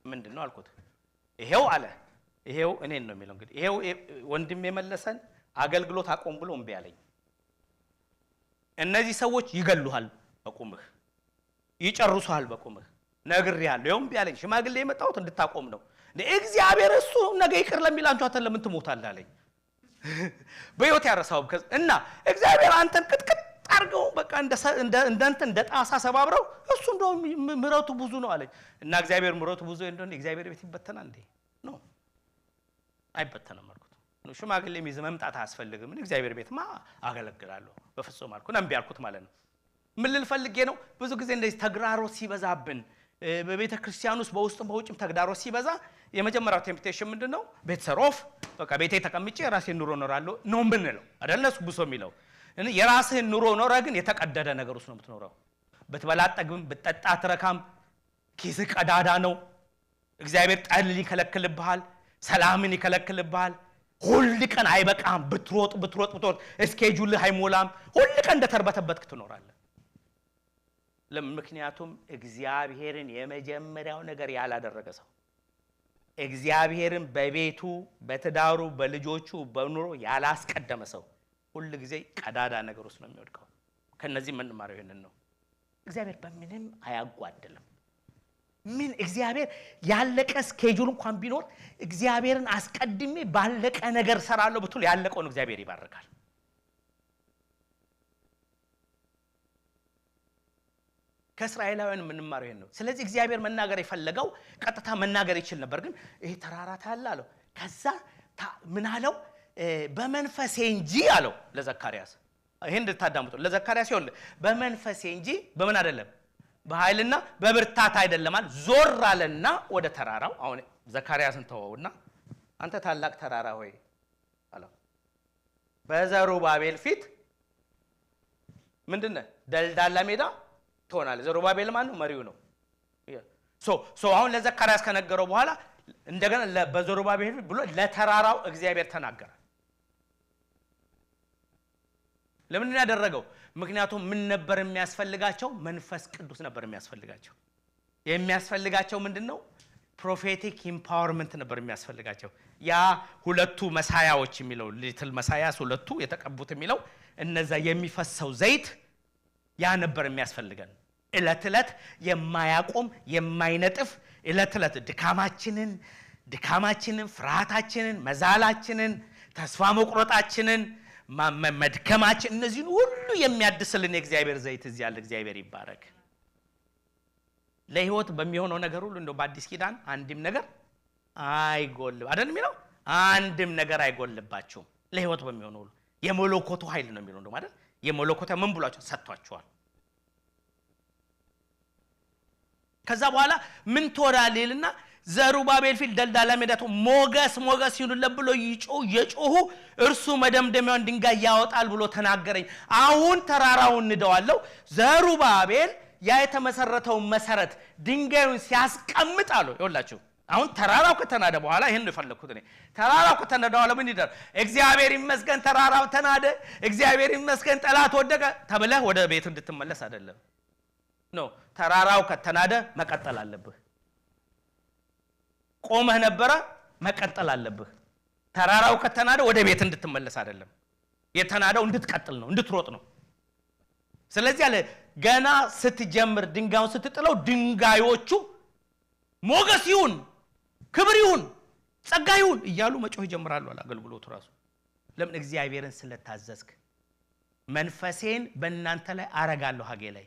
ምንድነው አልኩት ይሄው አለ ይሄው እኔን ነው የሚለው እንግዲህ ይሄው ወንድም የመለሰን አገልግሎት አቆም ብሎ እምቢ አለኝ እነዚህ ሰዎች ይገሉሃል በቁምህ ይጨርሱሃል በቁምህ ነግሬያለሁ ይሄው እምቢ አለኝ ሽማግሌ የመጣሁት እንድታቆም ነው እግዚአብሔር እሱ ነገ ይቅር ለሚላንቹ አንተ ለምን ትሞታለህ አለኝ በህይወት ያረሳው እና እግዚአብሔር አንተን ቅጥቅጥ አርገው በቃ እንደ ጣሳ ሰባብረው እሱ እንደው ምሕረቱ ብዙ ነው አለኝ እና እግዚአብሔር ምሕረቱ ብዙ እንደሆነ እግዚአብሔር ቤት ይበተናል እንዴ ነው አይበተንም አልኩት ነው ሽማግሌ የሚዝ መምጣት አያስፈልግም እግዚአብሔር ቤትማ አገለግላለሁ በፍጹም አልኩት እንቢ አልኩት ማለት ነው ምን ልፈልጌ ነው ብዙ ጊዜ እንደዚህ ተግራሮት ሲበዛብን በቤተ ክርስቲያን ውስጥ በውስጥም በውጭም ተግዳሮት ሲበዛ የመጀመሪያው ቴምፕቴሽን ምንድነው ቤተሰሮፍ በቃ ቤቴ ተቀምጬ የራሴን ኑሮ ኖራለሁ ነው ምንለው አይደለስ ብሶ የሚለው የራስህን ኑሮ ኖረ ግን የተቀደደ ነገር ውስጥ ነው የምትኖረው በትበላ አጠግብም በጠጣ አትረካም ኪስ ቀዳዳ ነው እግዚአብሔር ጠል ይከለክልብሃል ሰላምን ይከለክልብሃል ሁሉ ቀን አይበቃም ብትሮጥ እስኬጁል አይሞላም ሁሉ ቀን እንደተርበተበትክ ትኖራለህ ለምክንያቱም እግዚአብሔርን የመጀመሪያው ነገር ያላደረገ ሰው እግዚአብሔርን በቤቱ በትዳሩ በልጆቹ በኑሮ ያላስቀደመ ሰው ሁሉ ጊዜ ቀዳዳ ነገር ውስጥ ነው የሚወድቀው ከነዚህ ምን ማረው ይሄንን ነው እግዚአብሔር በምንም አያጓደለም ምን እግዚአብሔር ያለቀ ስኬጁል እንኳን ቢኖር እግዚአብሔርን አስቀድሜ ባለቀ ነገር ሰራለሁ ብትሉ ያለቀውን እግዚአብሔር ይባርካል ከእስራኤላውያን ምን ማረው ይሄን ነው ስለዚህ እግዚአብሔር መናገር የፈለገው ቀጥታ መናገር ይችል ነበር ግን ይሄ ተራራ ታላለው ከዛ ምን አለው በመንፈሴ እንጂ አለው ለዘካርያስ ይሄን እንድታዳምጡ ለዘካርያስ ይወል በመንፈሴ እንጂ በምን አይደለም በኃይልና በብርታት አይደለም ማለት ዞር አለና ወደ ተራራው አሁን ዘካርያስን ተወውና አንተ ታላቅ ተራራ ሆይ አለው በዘሩባቤል ፊት ምንድነው ደልዳላ ሜዳ ትሆናለህ ዘሩባቤል ማን ነው መሪው ነው ሶ አሁን ለዘካርያስ ከነገረው በኋላ እንደገና በዘሩባቤል ፊት ብሎ ለተራራው እግዚአብሔር ተናገረ ለምን ያደረገው ምክንያቱም ምን ነበር የሚያስፈልጋቸው መንፈስ ቅዱስ ነበር የሚያስፈልጋቸው ምንድነው ፕሮፌቲክ ኢምፓወርመንት ነበር የሚያስፈልጋቸው ያ ሁለቱ መሳያዎች የሚለው ሊትል መሳያስ ሁለቱ የተቀቡት የሚለው እነዛ የሚፈሰው ዘይት ያ ነበር የሚያስፈልገን እለት የማያቆም የማይነጥፍ እለት ድካማችንን ፍርሃታችንን መዛላችንን ተስፋ መቁረጣችንን መድከማችን እነዚህን ሁሉ የሚያድስልን የእግዚአብሔር ዘይት እዚህ ያለ እግዚአብሔር ይባረክ ለህይወት በሚሆነው ነገር ሁሉ እንደው በአዲስ ኪዳን አንድም ነገር አይጎልም አይደል የሚለው አንድም ነገር አይጎልባችሁም ለህይወት በሚሆነው ሁሉ የመለኮቱ ኃይል ነው የሚለው ማለት የመለኮቱ ምን ብሏቸው ሰጥቷቸዋል ከዛ በኋላ ምን ተወራለልና ዘሩባቤል ፊት ደልዳላ ሜዳቶ ሞገስ ይሁንልህ ብሎ የጮሁ እርሱ መደምደሚያውን ድንጋይ ያወጣል ብሎ ተናገረኝ አሁን ተራራውን እንደዋለው ዘሩባቤል ያ የተመሰረተው መሰረት ድንጋዩን ሲያስቀምጥ አለው ይወላችሁ አሁን ተራራው ከተናደ በኋላ ይሄን ነው የፈለኩት እኔ ተራራው ከተናደ በኋላ ምን ይደር እግዚአብሔር ይመስገን ተራራው ተናደ እግዚአብሔር ይመስገን ጠላት ወደቀ ተብለህ ወደ ቤት እንድትመለስ አይደለም ነው ተራራው ከተናደ መቀጠል አለብህ ቆመህ ነበር መቀጠል አለብህ ተራራው ከተናደ ወደ ቤት እንድትመለስ አይደለም የተናደው እንድትቀጥል ነው እንድትሮጥ ነው ስለዚህ ያለ ገና ስትጀምር ድንጋዩን ስትጥለው ድንጋዮቹ ሞገስ ይሁን ክብር ይሁን ጸጋ ይሁን እያሉ መጮህ ይጀምራሉ አገልግሎቱ ራሱ ለምን እግዚአብሔርን ስለታዘዝክ መንፈሴን በእናንተ ላይ አረጋለሁ ሀጌ ላይ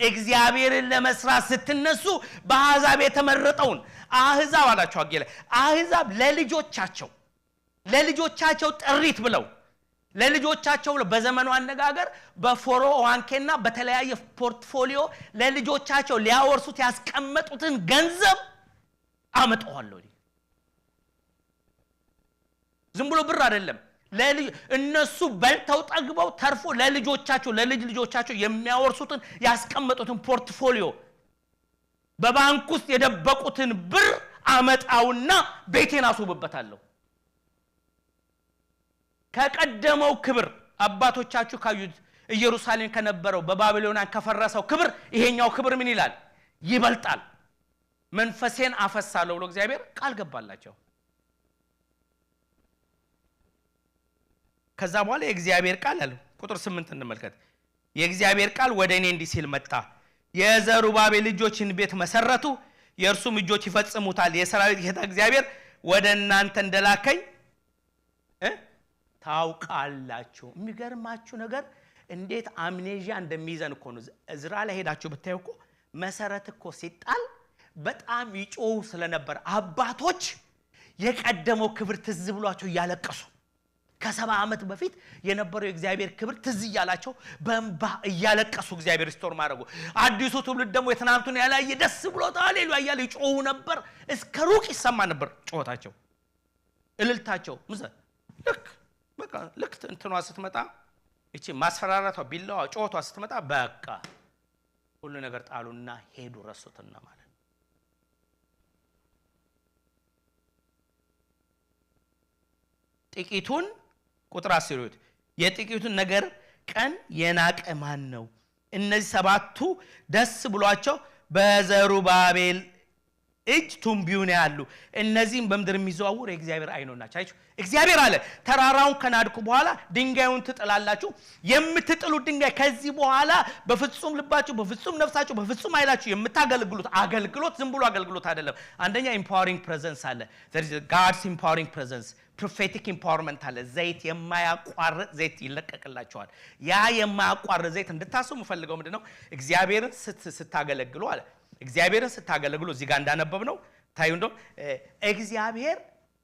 እግዚአብሔርን ለመስራት ስትነሱ በአሕዛብ የተመረጠውን አሕዛብ አላችሁ ሀጌ ላይ አሕዛብ ለልጆቻቸው ጥሪት ብለው ለልጆቻቸው በዘመኑ አነጋገር በፎሮዋንኬና በተለያየ ፖርትፎሊዮ ለልጆቻቸው ሊያወርሱት ያስቀመጡትን ገንዘብ አመጣዋለሁ ዝም ብሎ ብር አይደለም እነሱ በልተው ጠግበው ተርፎ ለልጆቻቸው የሚያወርሱትን ያስቀመጡትን ፖርትፎሊዮ በባንክ ውስጥ የደበቁትን ብር አመጣውና ቤቴን አስውብበታለሁ ከቀደመው ክብር አባቶቻችሁ ካዩት ኢየሩሳሌም ከነበረው በባቢሎናን ከፈረሰው ክብር ይሄኛው ክብር ምን ይላል ይበልጣል መንፈሴን አፈሳለሁ ብሎ እግዚአብሔር ቃል ገባላቸው ከዛ በኋላ የእግዚአብሔር ቃል አለ ቁጥር 8 እንመልከት የእግዚአብሔር ቃል ወደኔ እንዲህ ሲል መጣ የዘሩባቤል ልጆችን ቤት መሰረቱ የእርሱም ልጆች ይፈጽሙታል የሰራዊት ጌታ እግዚአብሔር ወደ እናንተ እንደላከኝ ታውቃላችሁ የሚገርማችሁ ነገር እንዴት አምኔዥያ እንደሚይዘን እኮ ነው እዝራ ላይ ሄዳችሁ ብታዩ እኮ መሰረት እኮ ሲጣል በጣም ይጮው ስለነበር አባቶች የቀደመው ክብር ትዝ ብሏቸው ያለቀሱ ከ70 ዓመት በፊት የነበረው የእግዚአብሔር ክብር ትዝ ይያላቸው በእንባ ያለቀሱ እግዚአብሔር ስቶር ማድረጉ አዲሱ ትውልድ ደግሞ የትናንቱን ያላየ ደስ ብሎታል ሃሌሉያ ያለ ይጮው ነበር እስከ ሩቅ ይሰማ ነበር ጮታቸው እልልታቸው ልክ እንትኗ ስትመጣ እቺ ማስፈራራቷ ቢላዋ ጮቷ ስትመጣ በቃ ሁሉ ነገር ጣሉና ሄዱ ረሱትና ማለት ጥቂቱን ቁጥር 10 የጥቂቱን ነገር ቀን የናቀ ማን ነው እነዚህ ሰባቱ ደስ ብሏቸው በዘሩባቤል እጅ ቱምቢውን ያሉ እነዚህም በመድር የሚዘዋወሩ የእግዚአብሔር አይኖች ናቸው አይቹ እግዚአብሔር አለ ተራራውን ከናድኩ በኋላ ድንጋዩን ትጥላላችሁ የምትጥሉ ድንጋይ ከዚህ በኋላ በፍጹም ልባችሁ በፍጹም ነፍሳችሁ በፍጹም ኃይላችሁ የምታገለግሉት አገልግሎት ዝም ብሎ አገልግሎት አይደለም አንደኛ ኢምፓወሪንግ ፕሬዘንስ አለ there is God's empowering presence prophetic empowerment አለ ዘይት የማያቋርጥ ዘይት ይለቀቅላችኋል ያ የማያቋርጥ ዘይት እንድታስቡ ፈልገው ምንድነው እግዚአብሔርን ስታገለግሉ አለ እግዚአብሔርን ስታገለግሉ እዚህ ጋር እንዳነበብ ነው ታዩ እንደው እግዚአብሔር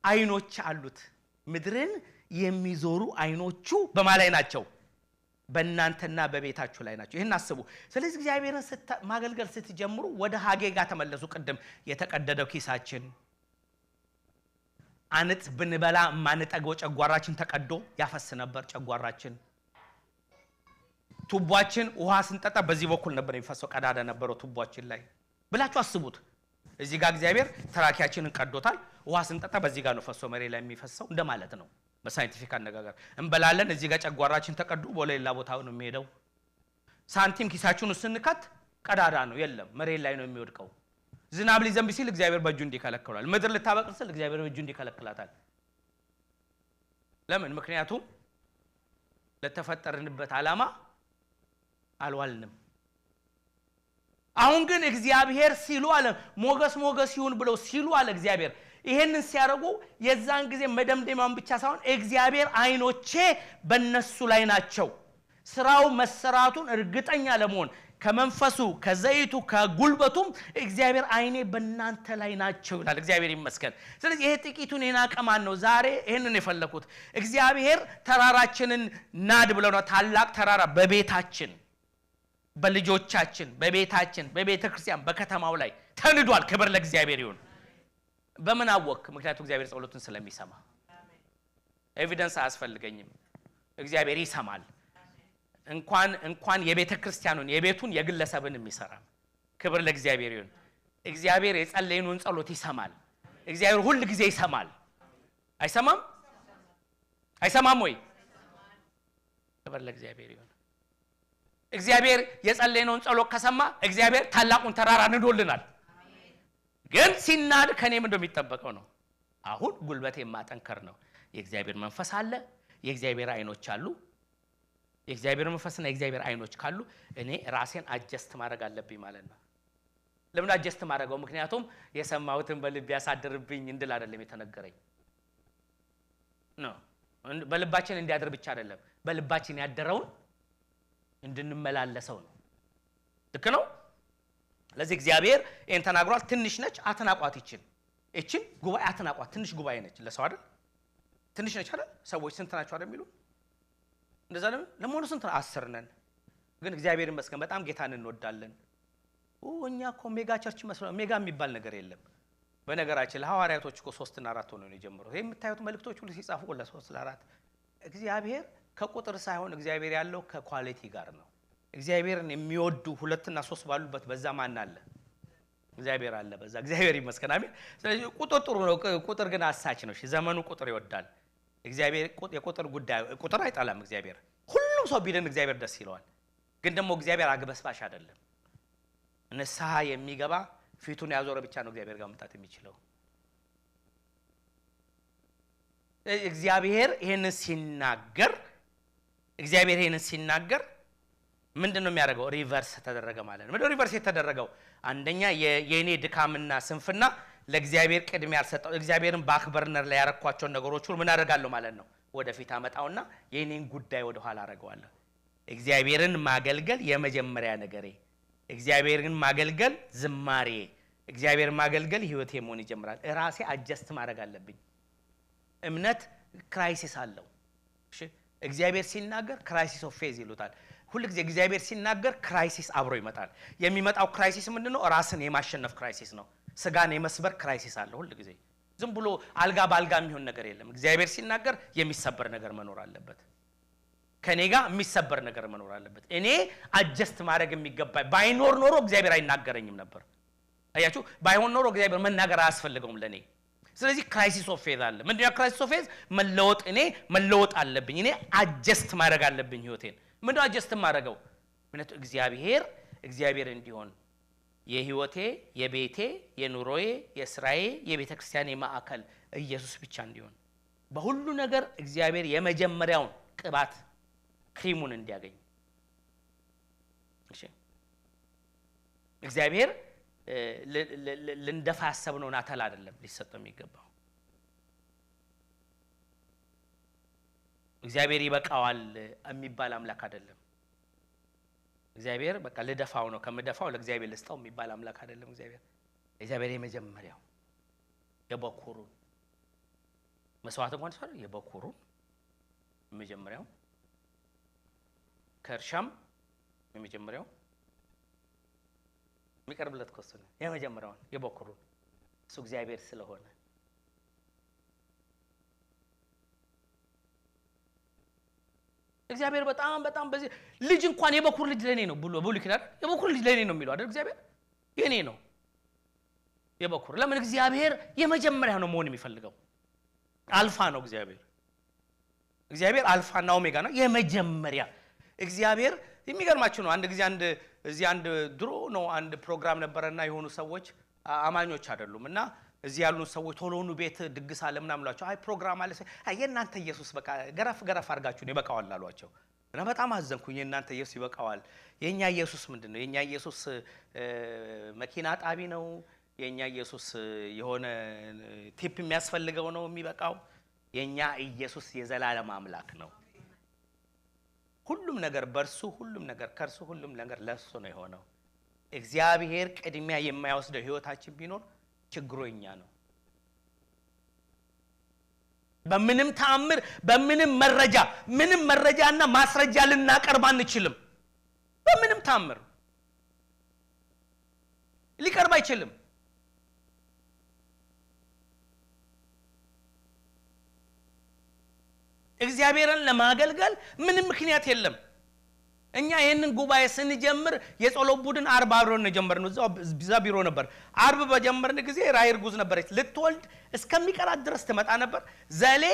አይኖች አሉት ምድርን የሚዞሩ አይኖቹ በማላይ ናቸው በእናንተና በቤታችሁ ላይ ናቸው። ይሄን አስቡ። ስለዚህ እግዚአብሔርን ማገልገል ስትጀምሩ ወደ ሀጌ ጋር ተመለሱ። ቅድም የተቀደደው ኪሳችን አንት ብንበላ ማንጠገው ጨጓራችን ተቀዶ ያፈስ ነበር። ጨጓራችን ቱቧችን ውሃ ስንጠጣ በዚህ በኩል ነበር የሚፈሰው፣ ቀዳዳ ነበረው ቱቧችን ላይ ብላችሁ አስቡት። እዚህ ጋር እግዚአብሔር ተራኪያችንን ቀዶታል። ውሃ ስንጠጣ በዚህ ጋር ነው ፈሶ መሬት ላይ የሚፈሰው እንደማለት ነው በሳይንቲፊክ አነጋገር። እንበላለን፣ እዚህ ጋር ጨጓራችን ተቀዶ በሌላ ቦታ ነው የሚሄደው። ሳንቲም ኪሳችሁን ስንከት ቀዳዳ ነው የለም፣ መሬት ላይ ነው የሚወድቀው። ዝናብ ሊዘንብ ሲል እግዚአብሔር በእጁ እንዲከለክላል። ምድር ልታበቅል ሲል እግዚአብሔር በእጁ እንዲከለክላታል። ለምን? ምክንያቱም ለተፈጠርንበት ዓላማ አልዋልንም። አሁን ግን እግዚአብሔር ሲሉ አለ ሞገስ ይሁን ብለው ሲሉ አለ እግዚአብሔር ይሄንን ሲያረጉ የዛን ጊዜ መደምደሚያውን ብቻ ሳይሆን እግዚአብሔር አይኖቼ በእነሱ ላይ ናቸው። ስራው መሰራቱን እርግጠኛ ለመሆን ከመንፈሱ ከዘይቱ ከጉልበቱም እግዚአብሔር አይኔ በእናንተ ላይ ናቸው ይላል። እግዚአብሔር ይመስገን። ስለዚህ ይሄ ጥቂቱን የናቀማን ነው። ዛሬ ይሄንን የፈለኩት እግዚአብሔር ተራራችንን ናድ ብለው ነው። ታላቅ ተራራ በቤታችን፣ በልጆቻችን፣ በቤታችን፣ በቤተክርስቲያን፣ በከተማው ላይ ተንዷል። ክብር ለእግዚአብሔር ይሁን። በምን አወቅ? ምክንያቱም እግዚአብሔር ጸሎትን ስለሚሰማ። ኤቪደንስ አያስፈልገኝም። እግዚአብሔር ይሰማል። እንኳን የቤተክርስቲያኑን የቤቱን የግለሰብን የሚሰራ። ክብር ለእግዚአብሔር ይሁን። እግዚአብሔር የጸለይኑን ጸሎት ይሰማል። እግዚአብሔር ሁሉ ጊዜ ይሰማል። አይሰማም? አይሰማም ወይ? ክብር ለእግዚአብሔር ይሁን። እግዚአብሔር የጸለይኑን ጸሎት ከሰማ እግዚአብሔር ታላቁን ተራራ ንዶልናል። ግን ሲናድ ከኔም እንደሚጠበቀው ነው። አሁን ጉልበቴ ማጠንከር ነው። የእግዚአብሔር መንፈስ አለ፣ የእግዚአብሔር አይኖች አሉ። የእግዚአብሔር መንፈስና የእግዚአብሔር አይኖች ካሉ እኔ ራሴን አጀስት ማድረግ አለብኝ ማለት ነው። ለምን አጀስት ማድረገው? ምክንያቱም የሰማሁትን በልብ ያሳድርብኝ እንድል አይደለም የተነገረኝ ነው። በልባችን እንዲያድር ብቻ አይደለም፣ በልባችን ያደረውን እንድንመላለሰው ነው። ልክ ነው። ለዚህ እግዚአብሔር ይሄን ተናግሯል። ትንሽ ነች አትናቋት። እቺን ጉባኤ አትናቋት። ትንሽ ጉባኤ ነች ለሰው አይደል? ትንሽ ነች አይደል? ሰዎች ስንት ናቸው አይደል የሚሉ እንደዛ ነው። ለሞኑ ስንት 10 ነን። ግን እግዚአብሔር ይመስገን በጣም ጌታን እንወዳለን። እኛ እኮ ሜጋ ቸርች መስሎ ሜጋ የሚባል ነገር የለም። በነገራችን ለሐዋርያቶች እኮ 3 እና 4 ሆነው ነው የጀመሩት። ይሄ የምታዩት መልእክቶች ሁሉ ሲጻፉ ለ3 ለ4 እግዚአብሔር ከቁጥር ሳይሆን እግዚአብሔር ያለው ከኳሊቲ ጋር ነው። እግዚአብሔርን የሚወዱ 2 እና 3 ባሉበት በዛ ማን አለ? እግዚአብሔር አለ በዛ። እግዚአብሔር ይመስገን። አሜን። ስለዚህ ቁጥር ጥሩ ነው። ቁጥር ግን አሳች ነው። ዘመኑ ቁጥር ይወዳል። እግዚአብሔር የቁጥር ጉዳይ ቁጥር አይጣላም። እግዚአብሔር ሁሉም ሰው ቢደን እግዚአብሔር ደስ ይለዋል። ግን ደግሞ እግዚአብሔር አግበስባሽ አይደለም። ንስሐ የሚገባ ፊቱን ያዞረ ብቻ ነው እግዚአብሔር ጋር መምጣት የሚችለው። እግዚአብሔር ይሄንን ሲናገር ምንድነው የሚያደርገው? ሪቨርስ ተደረገ ማለት ነው። ምንድነው ሪቨርስ የተደረገው? አንደኛ የኔ ድካምና ስንፍና ለእግዚአብሔር ቅድሚያ ያልሰጠው እግዚአብሔርን ባክበርነር ላይ ያረኳቸው ነገሮች ሁሉ ምን አደርጋለሁ ማለት ነው ወደፊት አመጣውና የኔን ጉዳይ ወደ ኋላ አረጋዋለሁ። እግዚአብሔርን ማገልገል የመጀመሪያ ነገሬ፣ እግዚአብሔርን ማገልገል ዝማሬ፣ እግዚአብሔርን ማገልገል ህይወቴ መሆን ይጀምራል። ራሴ አጀስት ማድረግ አለብኝ። እምነት ክራይሲስ አለው። እሺ እግዚአብሔር ሲናገር ክራይሲስ ኦፍ ፌዝ ይሉታል። ሁሉ ጊዜ እግዚአብሔር ሲናገር ክራይሲስ አብሮ ይመጣል። የሚመጣው ክራይሲስ ምንድነው? ራስን የማሸነፍ ክራይሲስ ነው። ስጋን የመስበር ክራይሲስ አለ። ሁሉ ጊዜ ዝም ብሎ አልጋ ባልጋ የሚሆን ነገር የለም። እግዚአብሔር ሲናገር የሚሰበር ነገር መኖር አለበት። ከኔ ጋር የሚሰበር ነገር መኖር አለበት። እኔ አጀስት ማድረግ የሚገባኝ ባይኖር ኖሮ እግዚአብሔር አይናገረኝም ነበር። አያችሁ፣ ባይሆን ኖሮ እግዚአብሔር መናገር አያስፈልገውም ለኔ። ስለዚህ ክራይሲስ ኦፍ ፌዝ አለ። ምንድነው ክራይሲስ ኦፍ ፌዝ? መለወጥ። እኔ መለወጥ አለብኝ። እኔ አጀስት ማድረግ አለብኝ ህይወቴን። ምንድነው አጀስት ማድረገው? ምንድነው እግዚአብሔር እንዲሆን የህይወቴ፣ የቤቴ፣ የኑሮዬ፣ የስራዬ፣ የቤተክርስቲያኔ ማዕከል ኢየሱስ ብቻ እንዲሆን በሁሉ ነገር እግዚአብሔር የመጀመሪያውን ቅባት ክሪሙን እንዲያገኝ። እሺ እግዚአብሔር ልንደፋ ያሰብነውን አተል አይደለም ሊሰጠው የሚገባው። እግዚአብሔር ይበቃዋል የሚባል አምላክ አይደለም። እግዚአብሔር በቃ ልደፋው ነው ከመደፋው ለእግዚአብሔር ልስጠው የሚባል አምላክ አይደለም። እግዚአብሔር የመጀመሪያው የበኩሩን መስዋዕት እንኳን ሰው የበኩሩን የመጀመሪያው ከርሻም የመጀመሪያው የሚቀርብለት ኮስነ የመጀመሪያው የበኩሩን እሱ እግዚአብሔር ስለሆነ እግዚአብሔር በጣም በዚህ ልጅ እንኳን የበኩር ልጅ ለኔ ነው ብሎ ይክዳል። የበኩር ልጅ ለኔ ነው የሚለው አይደል? እግዚአብሔር የኔ ነው የበኩር። ለምን? እግዚአብሔር የመጀመሪያ ነው መሆን የሚፈልገው። አልፋ ነው እግዚአብሔር አልፋና ኦሜጋ ነው፣ የመጀመሪያ እግዚአብሔር። የሚገርማችሁ ነው አንድ ጊዜ አንድ ድሮ ነው አንድ ፕሮግራም ነበርና የሆኑ ሰዎች አማኞች አይደሉም እና እዚህ ያሉ ሰዎች ቶሎኑ ቤት ድግስ አለ ምናምን አሏቸው። አይ ፕሮግራም አለ የእናንተ ኢየሱስ በቃ ገረፍ አርጋችሁ ነው ይበቃዋል አሏቸው። እና በጣም አዘንኩኝ። የእናንተ ኢየሱስ ይበቃዋል። የኛ ኢየሱስ ምንድነው? የኛ ኢየሱስ መኪና ጣቢ ነው? የኛ ኢየሱስ የሆነ ቲፕ የሚያስፈልገው ነው የሚበቃው? የኛ ኢየሱስ የዘላለም አምላክ ነው። ሁሉም ነገር በርሱ፣ ሁሉም ነገር ከርሱ፣ ሁሉም ነገር ለሱ ነው የሆነው። እግዚአብሔር ቅድሚያ የማይወስደው ህይወታችን ቢኖር ችግሮኛ ነው። በምንም ተአምር በምንም መረጃና ማስረጃ ልናቀርብ አንችልም። በምንም ተአምር ሊቀርብ አይችልም። እግዚአብሔርን ለማገልገል ምንም ምክንያት የለም። እኛ ይሄንን ጉባኤ ስንጀምር የጸሎት ቡድን 40 አብሮን ጀመርነው። እዛ ቢሮ ነበር። 40 በጀመርን ጊዜ ራይር ጉዝ ነበረች። ልትወልድ እስከሚቀራት ድረስ ትመጣ ነበር። ዘሌ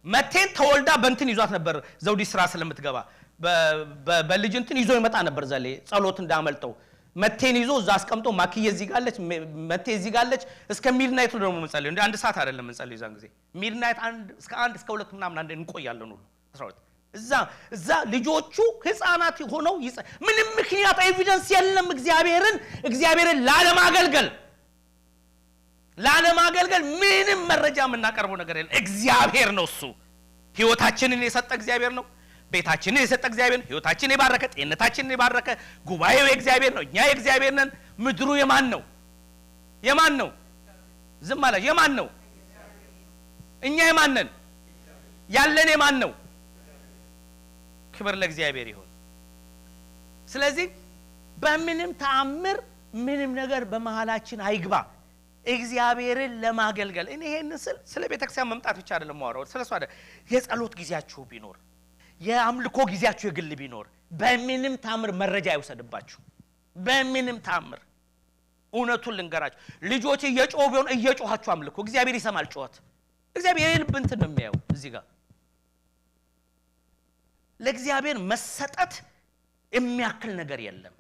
መቴን ተወልዳ በእንትን ይዟት ነበር። ዘውዲ ስራ ስለምትገባ በልጅ እንትን ይዞ ይመጣ ነበር። ዘሌ ጸሎት እንዳመልጠው መቴን ይዞ እዛ አስቀምጦ ማክዬ እዚህ ጋለች፣ መቴ እዚህ ጋለች። እስከ ሚድናይት ነው የምንጸልየው። እንደ አንድ ሰዓት አይደለም የምንጸልየው። ዛን ጊዜ ሚድናይት እስከ 2 ምናምን አንድ እንቆያለን ሁሉ 12 እዛ ልጆቹ ህፃናት ሆነው ምንም ምክንያት ኤቪደንስ የለም። እግዚአብሔርን ላለማገልገል ምንም መረጃ የምናቀርበው ነገር የለም። እግዚአብሔር ነው እሱ። ህይወታችንን የሰጠ እግዚአብሔር ነው። ቤታችንን የሰጠ እግዚአብሔር ነው። ህይወታችንን የባረከ፣ ጤንነታችንን የባረከ፣ ጉባኤው የእግዚአብሔር ነው። እኛ የእግዚአብሔር ነን። ምድሩ የማን ነው? ዝም አለ። የማን ነው? እኛ የማን ነን? ያለን የማን ነው? ክብር ለእግዚአብሔር ይሁን። ስለዚህ በምንም ተአምር ምንም ነገር በመሃላችን አይግባ እግዚአብሔርን ለማገልገል። እኔ ይሄንን ስለ ቤተክርስቲያን መምጣት ብቻ አይደለም ማወራው፣ ስለሱ አይደል። የጸሎት ጊዜያችሁ ቢኖር፣ የአምልኮ ጊዜያችሁ የግል ቢኖር በምንም ተአምር መረጃ አይወሰድባችሁ። በምንም ተአምር እውነቱን ልንገራችሁ፣ ልጆች እየጮሁ ቢሆን እየጮሃችሁ አምልኮ። እግዚአብሔር ይሰማል ጮት። እግዚአብሔር የልብ እንትን ነው የሚያየው። እዚህ ጋር ለእግዚአብሔር መሰጠት የሚያክል ነገር የለም።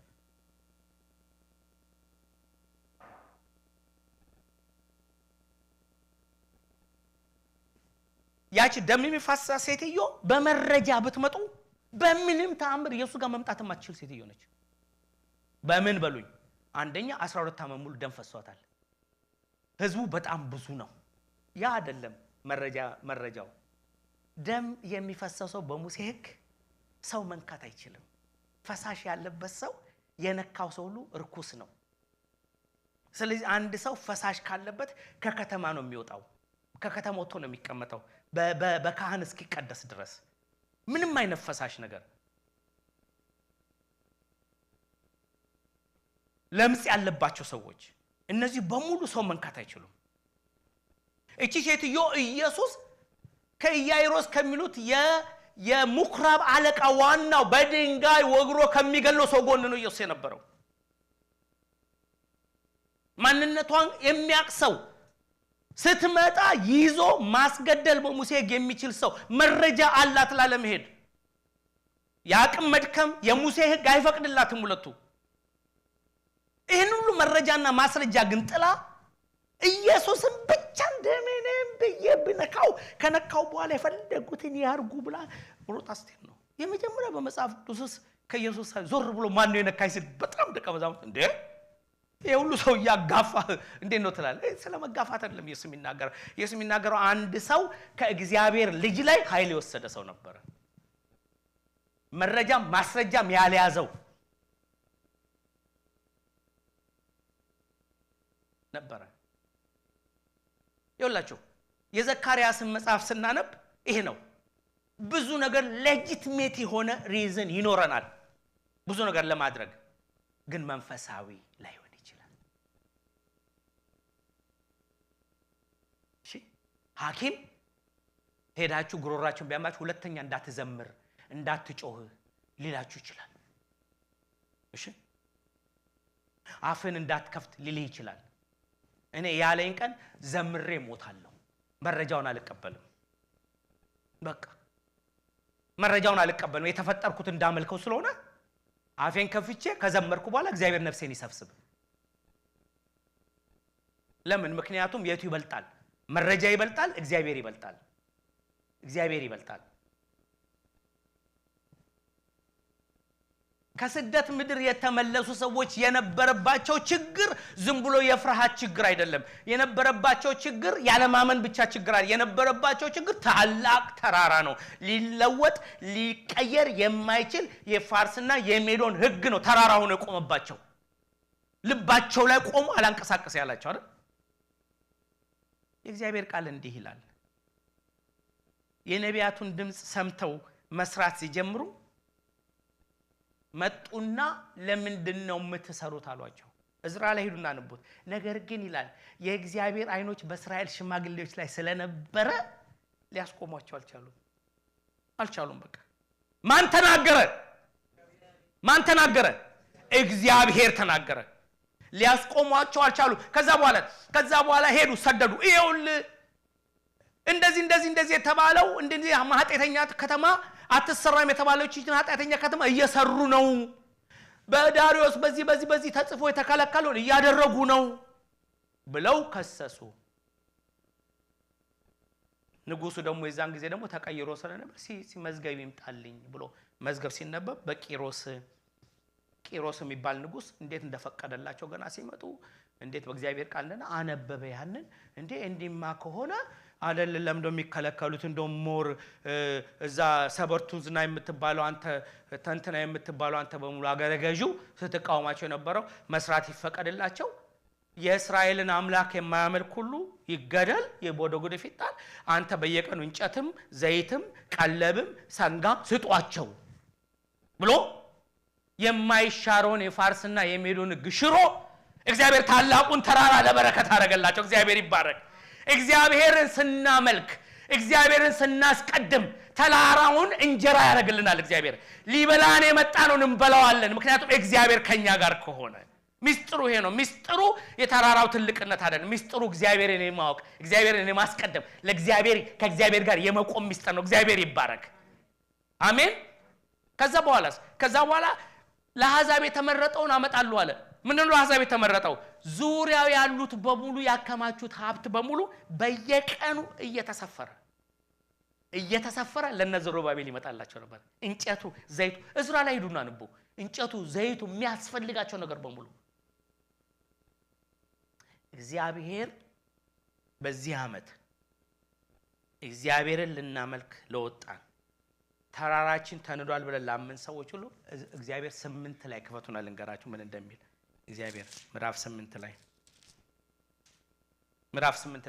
ያቺ ደም የሚፈሳ ሴትዮ በመረጃ ብትመጡ በምንም ተአምር ኢየሱስ ጋር መምጣት የማትችል ሴትዮ ነች። በምን በሉኝ? አንደኛ 12 ዓመት ሙሉ ደም ፈሷታል። ህዝቡ በጣም ብዙ ነው። ያ አይደለም መረጃው። ደም የሚፈሰሰው በሙሴ ሕግ ሰው መንካት አይችልም። ፈሳሽ ያለበት ሰው የነካው ሰው ሁሉ ርኩስ ነው። ስለዚህ አንድ ሰው ፈሳሽ ካለበት ከከተማ ነው የሚወጣው፣ ከከተማ ወጥቶ ነው የሚቀመጠው በካህን እስኪቀደስ ድረስ። ምንም አይነት ፈሳሽ ነገር ለምጽ ያለባቸው ሰዎች እነዚህ በሙሉ ሰው መንካት አይችሉም። እቺ ሴትዮ ኢየሱስ ከኢያይሮስ ከሚሉት የምኩራብ አለቃ ዋናው በድንጋይ ወግሮ ከሚገለው ሰው ጎን ነው ኢየሱስ የነበረው። ማንነቷን የሚያቅሰው ስትመጣ ይዞ ማስገደል በሙሴ ሕግ የሚችል ሰው መረጃ አላት ላለመሄድ። ያቅም መድከም የሙሴ ሕግ አይፈቅድላትም ሁለቱ። ይሄን ሁሉ መረጃና ማስረጃ ግን ጥላ ኢየሱስን ብቻ እንደምንም በየብነካው ከነካው በኋላ የፈለጉትን ያርጉ ብላ ፕሮቴስታንት ነው። የመጀመሪያ በመጽሐፍ ቅዱስ ከኢየሱስ ዞር ብሎ ማን ነው የነካይ ሲል በጣም ደቀ መዛሙርት እንዴ ይሄ ሁሉ ሰው ያጋፋ እንዴ ነው ትላለህ? ስለመጋፋት አይደለም ኢየሱስ የሚናገረው አንድ ሰው ከእግዚአብሔር ልጅ ላይ ኃይል የወሰደ ሰው ነበር። መረጃም ማስረጃም ያለያዘው ነበር። ይኸውላችሁ የዘካርያስን መጽሐፍ ስናነብ ይሄ ነው። ብዙ ነገር ሌጂቲሜት የሆነ ሪዝን ይኖረናል ብዙ ነገር ለማድረግ ግን መንፈሳዊ ላይሆን ይችላል እሺ ሐኪም ሄዳችሁ ጉሮራችሁን ቢያማችሁ ሁለተኛ እንዳትዘምር እንዳትጮህ ሊላችሁ ይችላል እሺ አፍን እንዳትከፍት ሊልህ ይችላል እኔ ያለኝ ቀን ዘምሬ ሞታለሁ መረጃውን አልቀበልም በቃ መረጃውን አልቀበልም የተፈጠርኩት እንዳመልከው ስለሆነ አፌን ከፍቼ ከዘመርኩ በኋላ እግዚአብሔር ነፍሴን ይሰብስብ ለምን ምክንያቱም የቱ ይበልጣል መረጃ ይበልጣል እግዚአብሔር ይበልጣል ከስደት ምድር የተመለሱ ሰዎች የነበረባቸው ችግር ዝም ብሎ የፍርሃት ችግር አይደለም የነበረባቸው ችግር ያለማመን ብቻ ችግር አይደለም የነበረባቸው ችግር ታላቅ ተራራ ነው ሊለወጥ ሊቀየር የማይችል የፋርስና የሜዶን ህግ ነው ተራራውን የቆመባቸው ልባቸው ላይ ቆሞ አላንቀሳቀስ ያላቸው አይደል የእግዚአብሔር ቃል እንዲህ ይላል የነቢያቱን ድምጽ ሰምተው መስራት ሲጀምሩ መጡና ለምንድነው የምትሰሩት አሏቸው እዝራ ላይ ሄዱና አንቡት ነገር ግን ይላል የእግዚአብሔር አይኖች በእስራኤል ሽማግሌዎች ላይ ስለነበረ ሊያስቆሟቸው አልቻሉም በቃ ማን ተናገረ እግዚአብሔር ተናገረ ሊያስቆሟቸው አልቻሉ ከዛ በኋላ ሄዱ ሰደዱ ይሄውል እንደዚህ የተባለው እንደዚህ ማህጤተኛ ከተማ አትሰራም የተባለች ይችን ኃጢአተኛ ከተማ እየሰሩ ነው በዳሪዮስ በዚህ ተጽፎ የተከለከለውን እያደረጉ ነው ብለው ከሰሱ ንጉሱ ደግሞ የዛን ጊዜ ደግሞ ተቀይሮ ስለነበር ሲመዝገብ ይምጣልኝ ብሎ መዝገብ ሲነበብ በቂሮስ የሚባል ንጉስ እንዴት እንደፈቀደላቸው ገና ሲመጡ እንዴት በእግዚአብሔር ቃልና አነበበ ያንን እንዲማ ከሆነ አይደለም እንደሚከለከሉት እንደሞር እዛ ሰበርቱዝና የምትባለው አንተ ተንተና የምትባለው አንተ በሙሉ አገረገዡ ስትቃወማቸው የነበረው መስራት ይፈቀድላቸው የእስራኤልን አምላክ የማያመልክ ሁሉ ይገደል የቦደጉድ ይፈታል አንተ በየቀኑ እንጨትም ዘይትም ቀለብም ሰንጋም ስጧቸው ብሎ የማይሻረውን የፋርስና የሜዶን ግሽሮ እግዚአብሔር ታላቁን ተራራ ለበረከት አረጋላቸው እግዚአብሔር ይባረክ እግዚአብሔርን ስናመልክ እግዚአብሔርን ስናስቀድም ተራራውን እንጀራ ያረጋልናል እግዚአብሔር ሊበላን የመጣ ነው እንበላዋለን ምክንያቱም እግዚአብሔር ከኛ ጋር ከሆነ ሚስጥሩ ይሄ ነው ሚስጥሩ የተራራው ትልቅነት አይደለም ሚስጥሩ እግዚአብሔርን የማወቅ እግዚአብሔርን የማስቀደም ለእግዚአብሔር ከእግዚአብሔር ጋር የመቆም ሚስጥር ነው እግዚአብሔር ይባረክ አሜን ከዛ በኋላ ለአሕዛብ የተመረጠውን አመጣሉ አለ ምንድነው ለአሕዛብ የተመረጠው ዙሪያው ያሉት በሙሉ ያከማቹት ሀብት በሙሉ በየቀኑ እየተሰፈረ ለነዘሩባቤል ይመጣላቸው ነበር እንጨቱ ዘይቱ እዝራ ላይ ሄዱና አንቡ እንጨቱ ዘይቱ የሚያስፈልጋቸው ነገር በሙሉ እግዚአብሔር በዚህ አመት እግዚአብሔርን ልናመልክ ለወጣን ተራራችን ተንዷል ብለን ላምን ሰዎች ሁሉ እግዚአብሔር 8 ላይ ክፈቱና ልንገራችሁ ምን እንደሚል እግዚአብሔር ምዕራፍ 8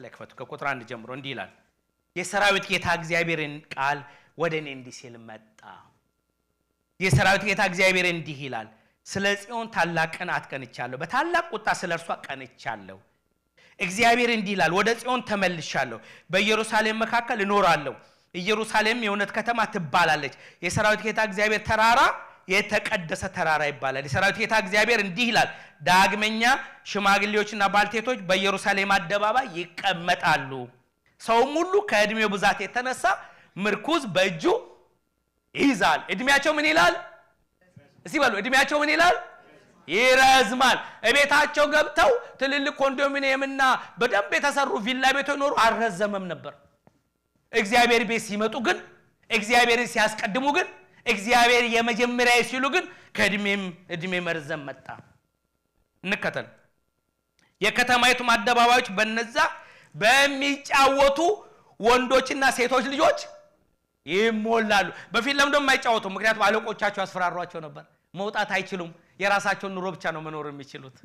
ላይ ክፈቱ ከቁጥር 1 ጀምሮ እንዲህ ይላል የሰራዊት ጌታ እግዚአብሔርን ቃል ወደኔ እንዲህ ሲል መጣ የሰራዊት ጌታ እግዚአብሔር እንዲህ ይላል ስለ ጽዮን ታላቅ ቅንዓት ቀንቻለሁ በታላቅ ቁጣ ስለርሷ ቀንቻለሁ እግዚአብሔር እንዲህ ይላል ወደ ጽዮን ተመልሻለሁ በኢየሩሳሌም መካከል እኖራለሁ ኢየሩሳሌም የእውነት ከተማ ትባላለች የሰራዊት ጌታ እግዚአብሔር ተራራ የተቀደሰ ተራራ ይባላል የሰራዊት ጌታ እግዚአብሔር እንዲህ ይላል ዳግመኛ ሽማግሌዎችና ባልቴቶች በኢየሩሳሌም አደባባይ ይቀመጣሉ ሰውም ሁሉ ከእድሜው ብዛት የተነሳ ምርኩዝ በእጁ ይዛል እድሜያቸው ምን ይላል እስቲ በሉ እድሜያቸው ምን ይላል ይረዝማል እቤታቸው ገብተው ትልልቅ ኮንዶሚኒየምና በደንብ የተሰሩ ቪላ ቤቶች ኖሩ አልረዘመም ነበር እግዚአብሔር ቤት ሲመጡ ግን እግዚአብሔርን ሲያስቀድሙ ግን እግዚአብሔር የመጀመሪያ ሲሉ ግን ከእድሜ መርዘም መጣ እንከተል የከተማይቱ አደባባዮች በነዛ በሚጫወቱ ወንዶችና ሴቶች ልጆች ይሞላሉ በፊት ለምን እንደማይጫወቱ ምክንያቱም አለቆቻቸው ያስፈራሯቸው ነበር መውጣት አይችሉም የራሳቸውን ኑሮ ብቻ ነው መኖር የሚችሉት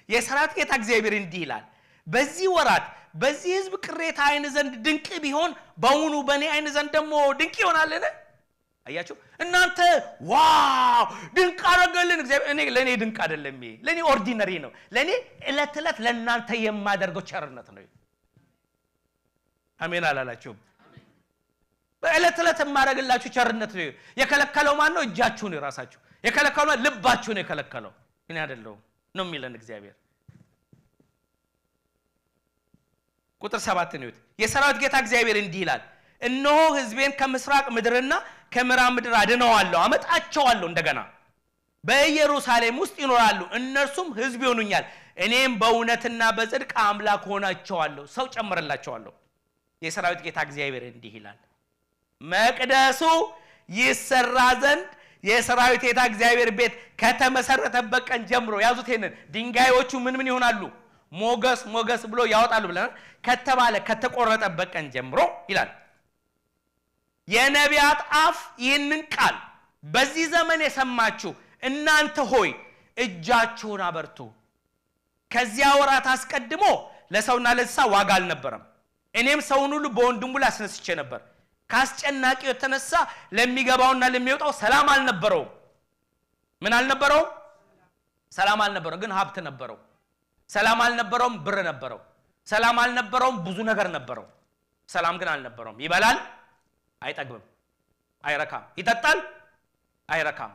የሰራዊት ጌታ እግዚአብሔር እንዲህ ይላል በዚህ ወራት በዚህ ህዝብ ቅሬታ አይን ዘንድ ድንቅ ቢሆን በእውኑ በእኔ አይን ዘንድ ደግሞ ድንቅ ይሆናልን? አያችሁ እናንተ ዋው ድንቅ አደረገልን እግዚአብሔር። ለኔ ድንቅ አይደለም፣ ለኔ ኦርዲነሪ ነው። ለኔ እለት እለት ለእናንተ የማደርገው ቸርነት ነው። አሜን አላላችሁም? በእለት እለት የማደርግላችሁ ቸርነት ነው። የከለከለው ማን ነው? እጃችሁን ራሳችሁ። የከለከለው ልባችሁን የከለከለው እኔ አይደለሁም ነው የሚለን እግዚአብሔር። ቁጥር 7 ነው። የሰራዊት ጌታ እግዚአብሔር እንዲህ ይላል፣ እነሆ ህዝቤን ከምስራቅ ምድርና ከምዕራብ ምድር አድነዋለሁ፣ አመጣቸዋለሁ፣ እንደገና በኢየሩሳሌም ውስጥ ይኖራሉ፣ እነርሱም ህዝብ ይሆኑኛል፣ እኔም በእውነትና በጽድቅ አምላክ ሆናቸዋለሁ፣ ሰው ጨምርላቸዋለሁ። የሰራዊት ጌታ እግዚአብሔር እንዲህ ይላል፣ መቅደሱ ይሰራ ዘንድ የሰራዊት ጌታ እግዚአብሔር ቤት ከተመሰረተበት ቀን ጀምሮ ያዙት። ይሄንን ድንጋዮቹ ምን ይሆናሉ? ሞገስ ሞገስ ብሎ ያወጣሉ ብለን ከተባለ ከተቆረጠበት ቀን ጀምሮ ይላል የነቢያት አፍ ይህንን ቃል በዚህ ዘመን የሰማችሁ እናንተ ሆይ እጃችሁን አበርቱ። ከዚያ ወራት አስቀድሞ ለሰውና ለእንስሳ ዋጋ አልነበረም፣ እኔም ሰውን ሁሉ በወንድሙ ላይ አስነስቼ ነበር። ካስጨናቂው የተነሳ ለሚገባውና ለሚወጣው ሰላም አልነበረው። ምን አልነበረው? ሰላም አልነበረው፣ ግን ሀብት ነበረው። ሰላም አልነበረውም፣ ብር ነበረው። ሰላም አልነበረውም፣ ብዙ ነገር ነበረው። ሰላም ግን አልነበረውም። ይበላል አይጠግብም፣ አይረካም። ይጠጣል አይረካም።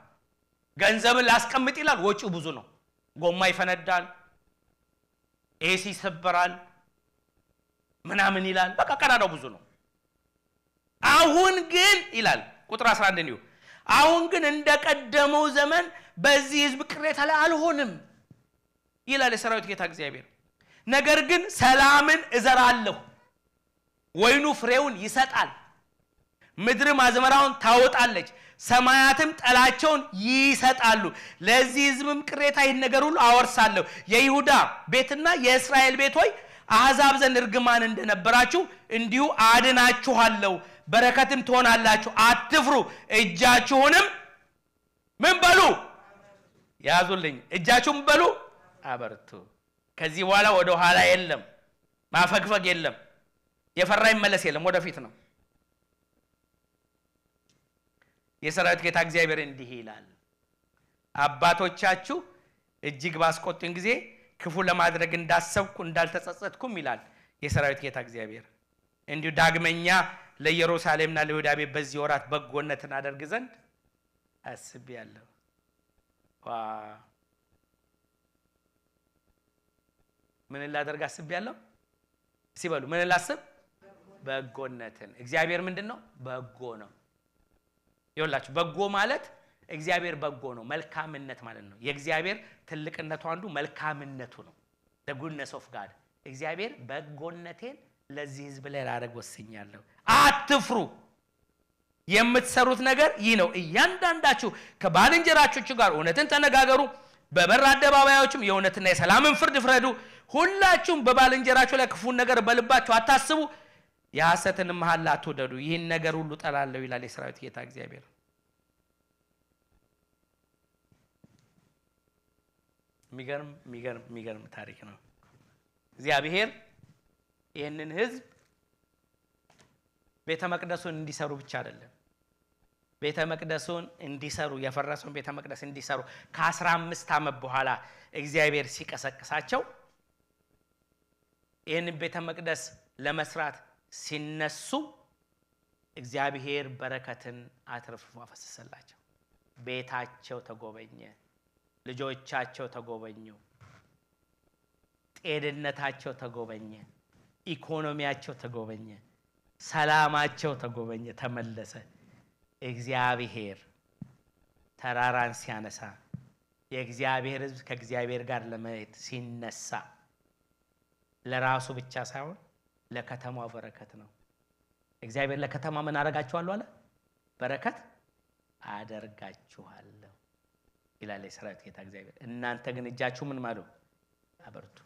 ገንዘብን ላስቀምጥ ይላል፣ ወጪው ብዙ ነው። ጎማ ይፈነዳል፣ ኤሲ ይሰበራል፣ ምናምን ይላል። በቃ ቀዳዳው ብዙ ነው። አሁን ግን ይላል ቁጥር 11 ነው፣ አሁን ግን እንደቀደመው ዘመን በዚህ ህዝብ ቅሬታ ላይ አልሆንም ይላል የሰራዊት ጌታ እግዚአብሔር። ነገር ግን ሰላምን እዘራለሁ፣ ወይኑ ፍሬውን ይሰጣል፣ ምድርም አዝመራውን ታወጣለች፣ ሰማያትም ጠላቸውን ይሰጣሉ። ለዚህ ህዝብም ቅሬታ ይህን ነገር ሁሉ አወርሳለሁ። የይሁዳ ቤትና የእስራኤል ቤት ሆይ አሕዛብ ዘንድ እርግማን እንደነበራችሁ እንዲሁ አድናችኋለሁ፣ በረከትም ትሆናላችሁ። አትፍሩ፣ እጃችሁንም ምን በሉ? ያዙልኝ። እጃችሁን በሉ አበርቱ። ከዚህ በኋላ ወደ ኋላ የለም፣ ማፈግፈግ የለም፣ የፈራ ይመለስ የለም፣ ወደፊት ነው። የሰራዊት ጌታ እግዚአብሔር እንዲህ ይላል፣ አባቶቻችሁ እጅግ ባስቆጡኝ ጊዜ ክፉ ለማድረግ እንዳሰብኩ እንዳልተጸጸትኩም ይላል የሰራዊት ጌታ እግዚአብሔር። እንዲሁ ዳግመኛ ለኢየሩሳሌምና ለይሁዳ ቤት በዚህ ወራት በጎነትን አደርግ ዘንድ አስቤያለሁ። ምን ላደርግ አስቤያለሁ? ሲበሉ ምን ላስብ? በጎነትን። እግዚአብሔር ምንድነው? በጎ ነው። ይኸውላችሁ በጎ ማለት እግዚአብሔር በጎ ነው፣ መልካምነት ማለት ነው። የእግዚአብሔር ትልቅነቱ አንዱ መልካምነቱ ነው። the goodness of God። እግዚአብሔር በጎነቴን ለዚህ ህዝብ ላይ ላደርግ ወስኛለሁ። አትፍሩ፣ የምትሰሩት ነገር ይህ ነው። እያንዳንዳችሁ ከባልንጀራችሁ ጋር እውነትን ተነጋገሩ፣ በበር አደባባዮችም የእውነትና የሰላምን ፍርድ ፍረዱ። ሁላችሁም በባልንጀራችሁ ላይ ክፉን ነገር በልባችሁ አታስቡ፣ የሐሰትን መሐላ አትውደዱ። ይህን ነገር ሁሉ ጠላለሁ ይላል የሰራዊት ጌታ እግዚአብሔር። የሚገርም ታሪክ ነው። እግዚአብሔር ይህንን ህዝብ ቤተ መቅደሱን እንዲሰሩ ብቻ አይደለም፣ ቤተ መቅደሱን እንዲሰሩ የፈረሰውን ቤተ መቅደስ እንዲሰሩ ከ15 ዓመት በኋላ እግዚአብሔር ሲቀሰቅሳቸው ይህንን ቤተ መቅደስ ለመስራት ሲነሱ እግዚአብሔር በረከትን አትርፎ አፈሰሰላቸው። ቤታቸው ተጎበኘ፣ ልጆቻቸው ተጎበኙ፣ ጤንነታቸው ተጎበኘ፣ ኢኮኖሚያቸው ተጎበኘ፣ ሰላማቸው ተጎበኘ፣ ተመለሰ። እግዚአብሔር ተራራን ሲያነሳ የእግዚአብሔር ህዝብ ከእግዚአብሔር ጋር ለመሄድ ሲነሳ ለራሱ ብቻ ሳይሆን ለከተማው በረከት ነው። እግዚአብሔር ለከተማ ምን አደርጋችኋለሁ አለ? በረከት አደርጋችኋለሁ ይላል የሰራዊት ጌታ እግዚአብሔር። እናንተ ግን እጃችሁ ምን ማሉ? አበርቱ።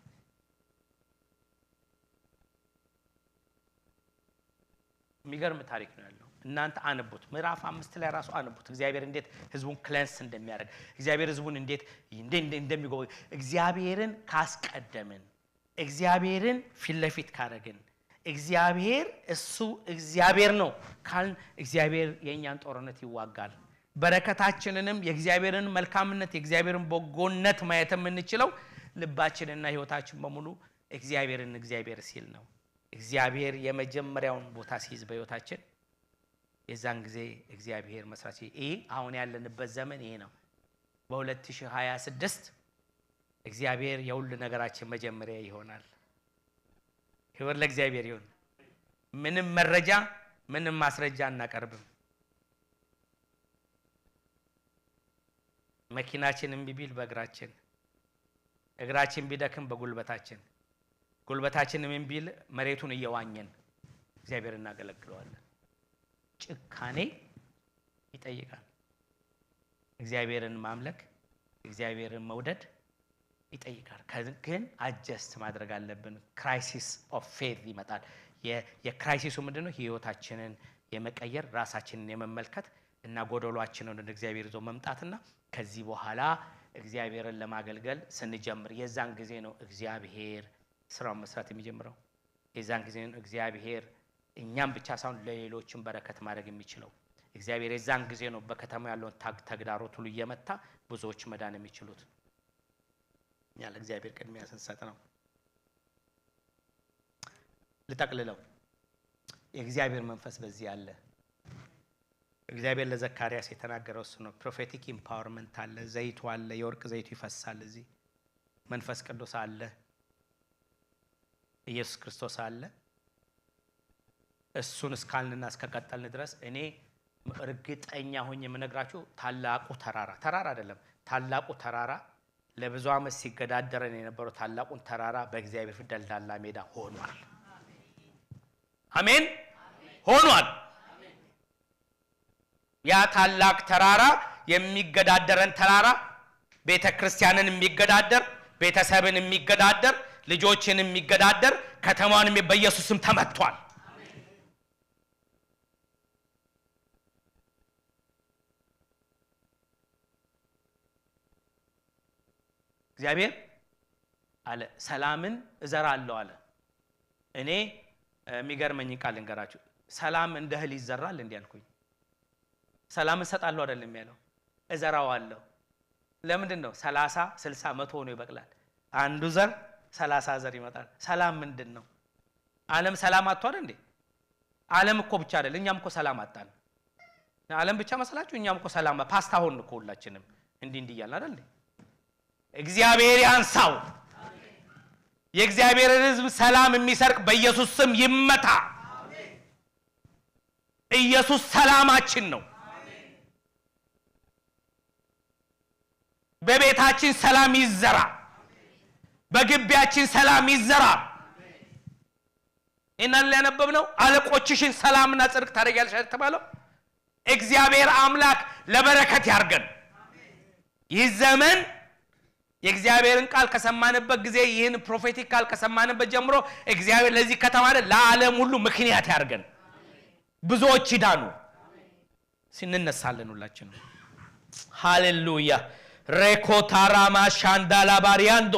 የሚገርም ታሪክ ነው ያለው። እናንተ አንቡት፣ ምዕራፍ 5 ላይ ራሱ አንቡት። እግዚአብሔር እንዴት ህዝቡን ክሌንስ እንደሚያደርግ፣ እግዚአብሔር ህዝቡን እንዴት እንደሚጎበኝ። እግዚአብሔርን ካስቀደምን፣ እግዚአብሔርን ፊት ለፊት ካረግን እግዚአብሔር እሱ እግዚአብሔር ነው ካልን እግዚአብሔር የኛን ጦርነት ይዋጋል። በረከታችንንም የእግዚአብሔርን መልካምነት የእግዚአብሔርን በጎነት ማየት የምንችለው ልባችንና ህይወታችን በሙሉ እግዚአብሔርን እግዚአብሔር ሲል ነው። እግዚአብሔር የመጀመሪያውን ቦታ ሲይዝ በህይወታችን የዛን ጊዜ እግዚአብሔር መስራት ይሄ አሁን ያለንበት ዘመን ይሄ ነው። በ2026 እግዚአብሔር የሁሉ ነገራችን መጀመሪያ ይሆናል። ክብር ለእግዚአብሔር ይሁን። ምንም መረጃ ምንም ማስረጃ እናቀርብም። መኪናችንን ቢቢል በእግራችን እግራችን ቢደክም በጉልበታችን ጉልበታችንን ቢል መሬቱን እየዋኘን እግዚአብሔር እናገለግለዋለን። ጭካኔ ይጠይቃል። እግዚአብሔርን ማምለክ እግዚአብሔርን መውደድ ይጠይቃል። ግን አጀስት ማድረግ አለብን። ክራይሲስ ኦፍ ፌዝ ይመጣል። የክራይሲሱ ምንድነው? ህይወታችንን የመቀየር ራሳችንን የመመልከት እና ጎደሏችንን ወደ እግዚአብሔር ይዞ መምጣትና ከዚህ በኋላ እግዚአብሔርን ለማገልገል ስንጀምር የዛን ጊዜ ነው እግዚአብሔር ስራውን መስራት የሚጀምረው። የዛን ጊዜ ነው እግዚአብሔር እኛም ብቻ ሳይሆን ለሌሎችም በረከት ማድረግ የሚችለው። እግዚአብሔር የዛን ጊዜ ነው በከተማ ያለውን ተግዳሮት ሁሉ እየመታ ብዙዎች መዳን የሚችሉት። ያለ እግዚአብሔር ቅድሚያ ስንሰጥ ነው። ልጠቅልለው። የእግዚአብሔር መንፈስ በዚህ አለ። እግዚአብሔር ለዘካርያስ የተናገረው እሱ ነው። ፕሮፌቲክ ኢምፓወርመንት አለ፣ ዘይቱ አለ፣ የወርቅ ዘይቱ ይፈሳል። እዚህ መንፈስ ቅዱስ አለ፣ ኢየሱስ ክርስቶስ አለ። እሱን እስካልንና እስከቀጠልን ድረስ እኔ እርግጠኛ ሆኜ የምነግራችሁ ታላቁ ተራራ አይደለም፣ ታላቁ ተራራ ለብዙ ዓመት ሲገዳደረን የነበረው ታላቁን ተራራ በእግዚአብሔር ፊት ደልዳላ ሜዳ ሆኗል። አሜን ሆኗል። ያ ታላቅ ተራራ የሚገዳደረን ተራራ ቤተክርስቲያንን የሚገዳደር ቤተሰብን የሚገዳደር ልጆችን የሚገዳደር ከተማውን በኢየሱስም ተመቷል። እግዚአብሔር አለ ሰላምን እዘራለሁ አለ። እኔ የሚገርመኝ ቃል እንገራችሁ። ሰላም እንደ እህል ይዘራል እንዴ አልኩኝ። ሰላምን ሰጣለሁ አይደለም ያለው፣ እዘራዋለሁ። ለምንድን ነው? 30 60 100 ሆኖ ይበቅላል። አንዱ ዘር 30 ዘር ይመጣል። ሰላም ምንድነው? ዓለም ሰላም አጥቷል እንዴ? ዓለም እኮ ብቻ አይደል፣ እኛም እኮ ሰላም አጣን። ዓለም ብቻ መስላችሁ? እኛም እኮ ሰላም ፓስታ ሆን እኮ ሁላችንም እንዲህ እያልን አይደል? እግዚአብሔር ያንሳው። የእግዚአብሔርን ሕዝብ ሰላም የሚሰርቅ በኢየሱስ ስም ይመታ። ኢየሱስ ሰላማችን ነው። በቤታችን ሰላም ይዘራ፣ በግቢያችን ሰላም ይዘራ። እናንተ ያነበብነው አለቆችሽን ሰላምና ጽድቅ ታደርጊያለሽ ተባለው። እግዚአብሔር አምላክ ለበረከት ያርገን። ይህ ዘመን የእግዚአብሔርን ቃል ከሰማንበት ጊዜ ይህን ፕሮፌቲክ ቃል ከሰማንበት ጀምሮ እግዚአብሔር ለዚህ ከተማ ለዓለም ሁሉ ምክንያት ያርገን። ብዙዎች ይዳኑ። ሲንነሳለን ሁላችንም። ሃሌሉያ ሬኮታራማ ሻንዳላ ባሪያንዶ